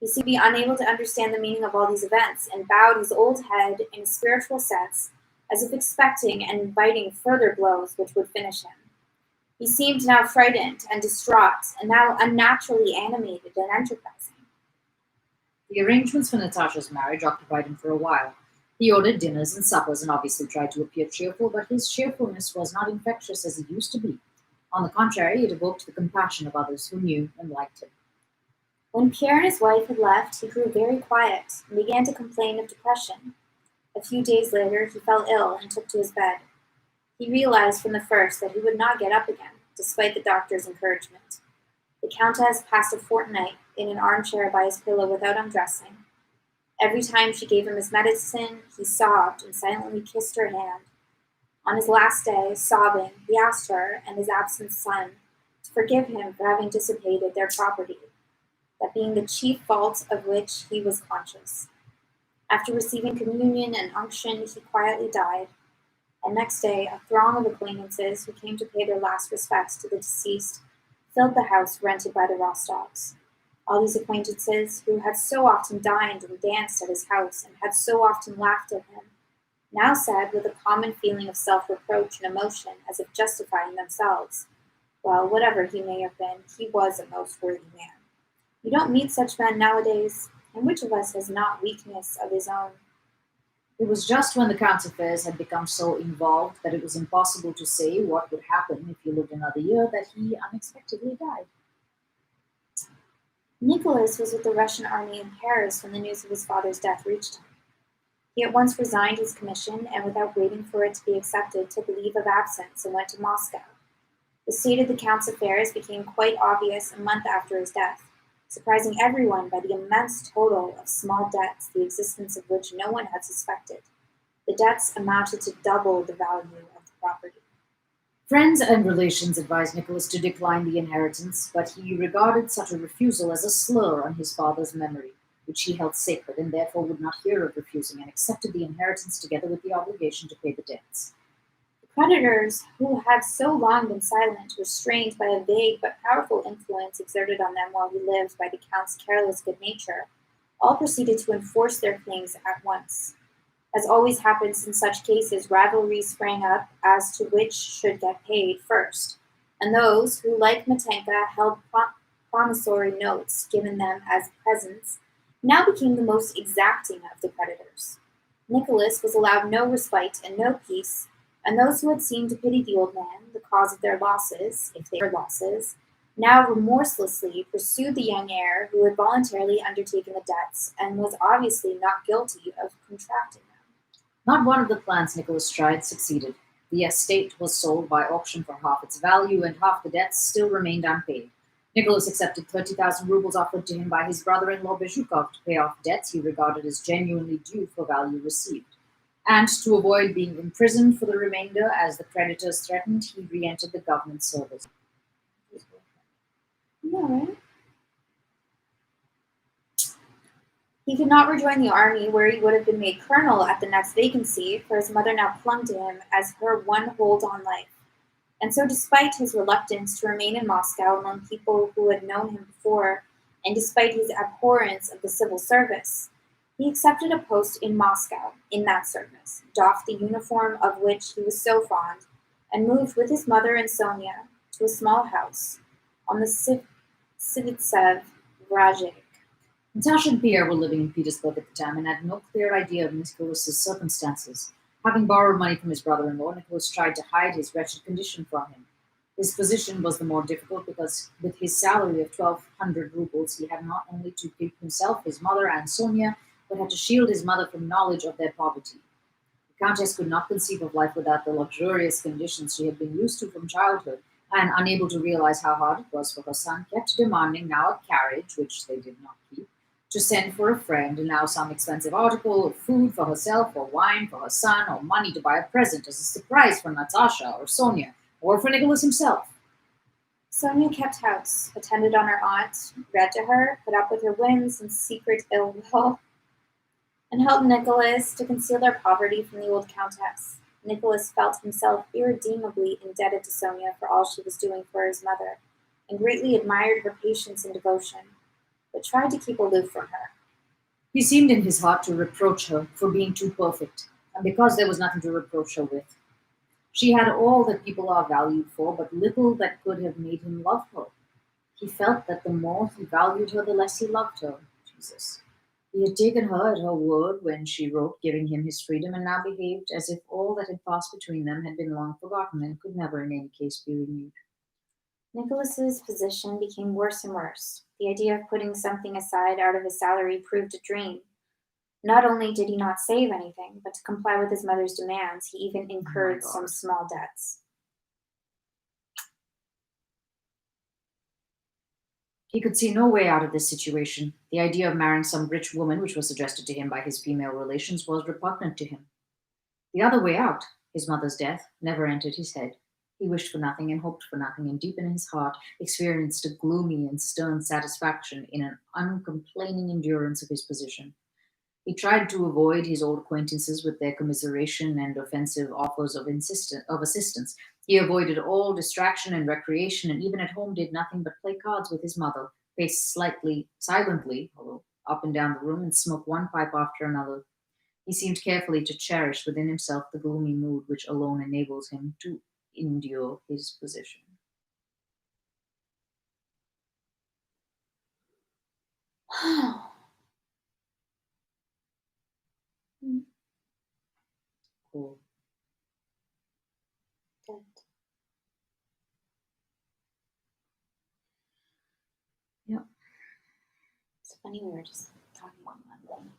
He seemed to be unable to understand the meaning of all these events, and bowed his old head in a spiritual sense, as if expecting and inviting further blows which would finish him. He seemed now frightened and distraught, and now unnaturally animated and enterprising. The arrangements for Natasha's marriage occupied him for a while. He ordered dinners and suppers and obviously tried to appear cheerful, but his cheerfulness was not infectious as it used to be. On the contrary, it evoked the compassion of others who knew and liked him. When Pierre and his wife had left, he grew very quiet and began to complain of depression. A few days later, he fell ill and took to his bed. He realized from the first that he would not get up again, despite the doctor's encouragement. The countess passed a fortnight in an armchair by his pillow without undressing. Every time she gave him his medicine, he sobbed and silently kissed her hand. On his last day, sobbing, he asked her and his absent son to forgive him for having dissipated their property, that being the chief fault of which he was conscious. After receiving communion and unction, he quietly died, and next day a throng of acquaintances who came to pay their last respects to the deceased filled the house rented by the Rostovs. All these acquaintances, who had so often dined and danced at his house and had so often laughed at him, now said with a common feeling of self-reproach and emotion, as if justifying themselves, well, whatever he may have been, he was a most worthy man. You don't meet such men nowadays, and which of us has not weakness of his own? It was just when the Count's affairs had become so involved that it was impossible to say what would happen if he lived another year that he unexpectedly died. Nicholas was with the Russian army in Paris when the news of his father's death reached him. He at once resigned his commission and, without waiting for it to be accepted, took a leave of absence and went to Moscow. The state of the Count's affairs became quite obvious a month after his death, surprising everyone by the immense total of small debts, the existence of which no one had suspected. The debts amounted to double the value of the property. Friends and relations advised Nicholas to decline the inheritance, but he regarded such a refusal as a slur on his father's memory, which he held sacred, and therefore would not hear of refusing, and accepted the inheritance together with the obligation to pay the debts. The creditors, who had so long been silent, restrained by a vague but powerful influence exerted on them while he lived by the Count's careless good nature, all proceeded to enforce their claims at once. As always happens in such cases, rivalry sprang up as to which should get paid first, and those who, like Matenka, held promissory notes given them as presents, now became the most exacting of the creditors. Nicholas was allowed no respite and no peace, and those who had seemed to pity the old man, the cause of their losses, if they were losses, now remorselessly pursued the young heir who had voluntarily undertaken the debts and was obviously not guilty of contracting them. Not one of the plans Nicholas tried succeeded. The estate was sold by auction for half its value, and half the debts still remained unpaid. Nicholas accepted 30,000 rubles offered to him by his brother-in-law Bezhukov to pay off debts he regarded as genuinely due for value received. And to avoid being imprisoned for the remainder, as the creditors threatened, he re-entered the government service. Yeah, right? He could not rejoin the army, where he would have been made colonel at the next vacancy, for his mother now clung to him as her one hold on life. And so, despite his reluctance to remain in Moscow among people who had known him before, and despite his abhorrence of the civil service, he accepted a post in Moscow in that service, doffed the uniform of which he was so fond, and moved with his mother and Sonia to a small house on the Sivitsev Vrajik. Natasha and Pierre were living in Petersburg at the time and had no clear idea of Nicholas's circumstances. Having borrowed money from his brother-in-law, Nicholas tried to hide his wretched condition from him. His position was the more difficult because with his salary of 1,200 rubles, he had not only to keep himself, his mother, and Sonia, but had to shield his mother from knowledge of their poverty. The Countess could not conceive of life without the luxurious conditions she had been used to from childhood, and unable to realize how hard it was for her son, kept demanding now a carriage, which they did not keep, to send for a friend, and now some expensive article of food for herself, or wine for her son, or money to buy a present as a surprise for Natasha or Sonia, or for Nicholas himself. Sonia kept house, attended on her aunt, read to her, put up with her whims and secret ill will, and helped Nicholas to conceal their poverty from the old countess. Nicholas felt himself irredeemably indebted to Sonia for all she was doing for his mother, and greatly admired her patience and devotion, but tried to keep aloof from her. He seemed in his heart to reproach her for being too perfect, and because there was nothing to reproach her with. She had all that people are valued for, but little that could have made him love her. He felt that the more he valued her, the less he loved her. Jesus. He had taken her at her word when she wrote giving him his freedom, and now behaved as if all that had passed between them had been long forgotten and could never in any case be renewed. Nicholas's position became worse and worse. The idea of putting something aside out of his salary proved a dream. Not only did he not save anything, but to comply with his mother's demands, he even incurred some small debts. He could see no way out of this situation. The idea of marrying some rich woman, which was suggested to him by his female relations, was repugnant to him. The other way out, his mother's death, never entered his head. He wished for nothing and hoped for nothing, and deep in his heart experienced a gloomy and stern satisfaction in an uncomplaining endurance of his position. He tried to avoid his old acquaintances with their commiseration and offensive offers of assistance. He avoided all distraction and recreation, and even at home did nothing but play cards with his mother, pace silently, although up and down the room, and smoke one pipe after another. He seemed carefully to cherish within himself the gloomy mood which alone enables him to endure his position. Cool. Good. Yeah. It's funny we were just talking about that thing.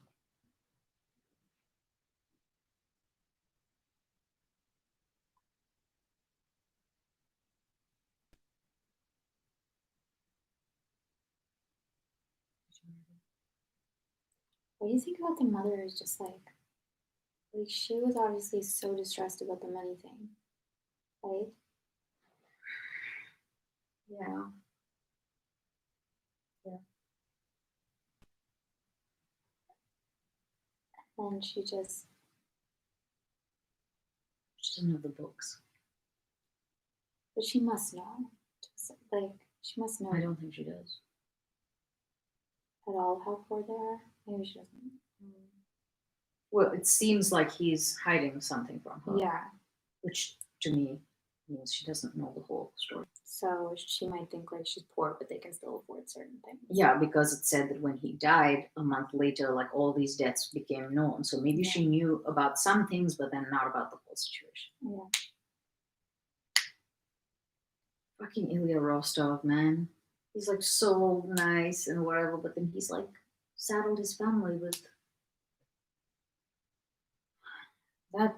What do you think about the mother is just like she was obviously so distressed about the money thing, right? Yeah. Yeah. And she doesn't have the books. but she must know. She must know I don't think she does. at all how poor they are. Maybe she doesn't. Well, it seems like he's hiding something from her. Yeah. Which to me means she doesn't know the whole story. So she might think like she's poor, but they can still afford certain things. Yeah, because it said that when he died a month later, like all these debts became known. So maybe she knew about some things, but then not about the whole situation. Yeah. Fucking Ilya Rostov, man. He's like so nice and whatever, but then he's like saddled his family with that.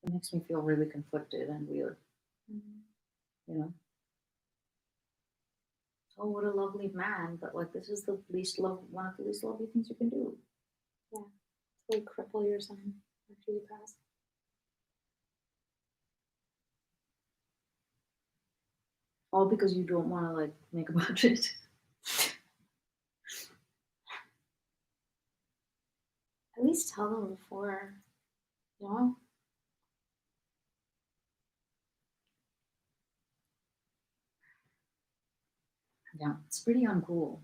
It makes me feel really conflicted and weird. Mm-hmm. You know? Oh, what a lovely man, but like this is the one of the least lovely things you can do. Yeah. To like cripple your son after you pass. All because you don't want to like make a budget. least tell them before. You know? Yeah, it's pretty uncool.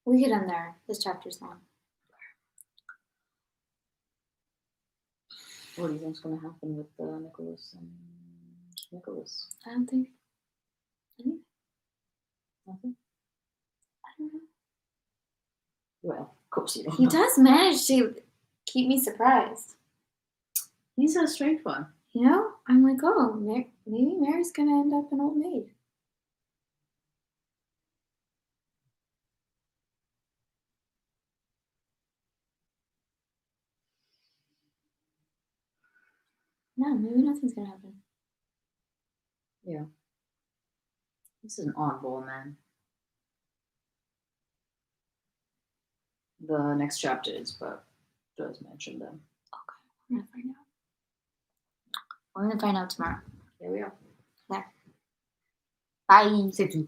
We get in there. This chapter's long. What do you think's going to happen with Nicholas and Nicholas? I don't think anything. Nothing? I don't know. Well, of course you don't He know. does manage to keep me surprised. He's a strange one. You know? I'm like, oh, maybe Mary's gonna end up an old maid. No, maybe nothing's gonna happen. Yeah. This is an oddball, man. The next chapter is, but does mention them. We're gonna find out. We're gonna find out tomorrow. Here we are. Bye. See you.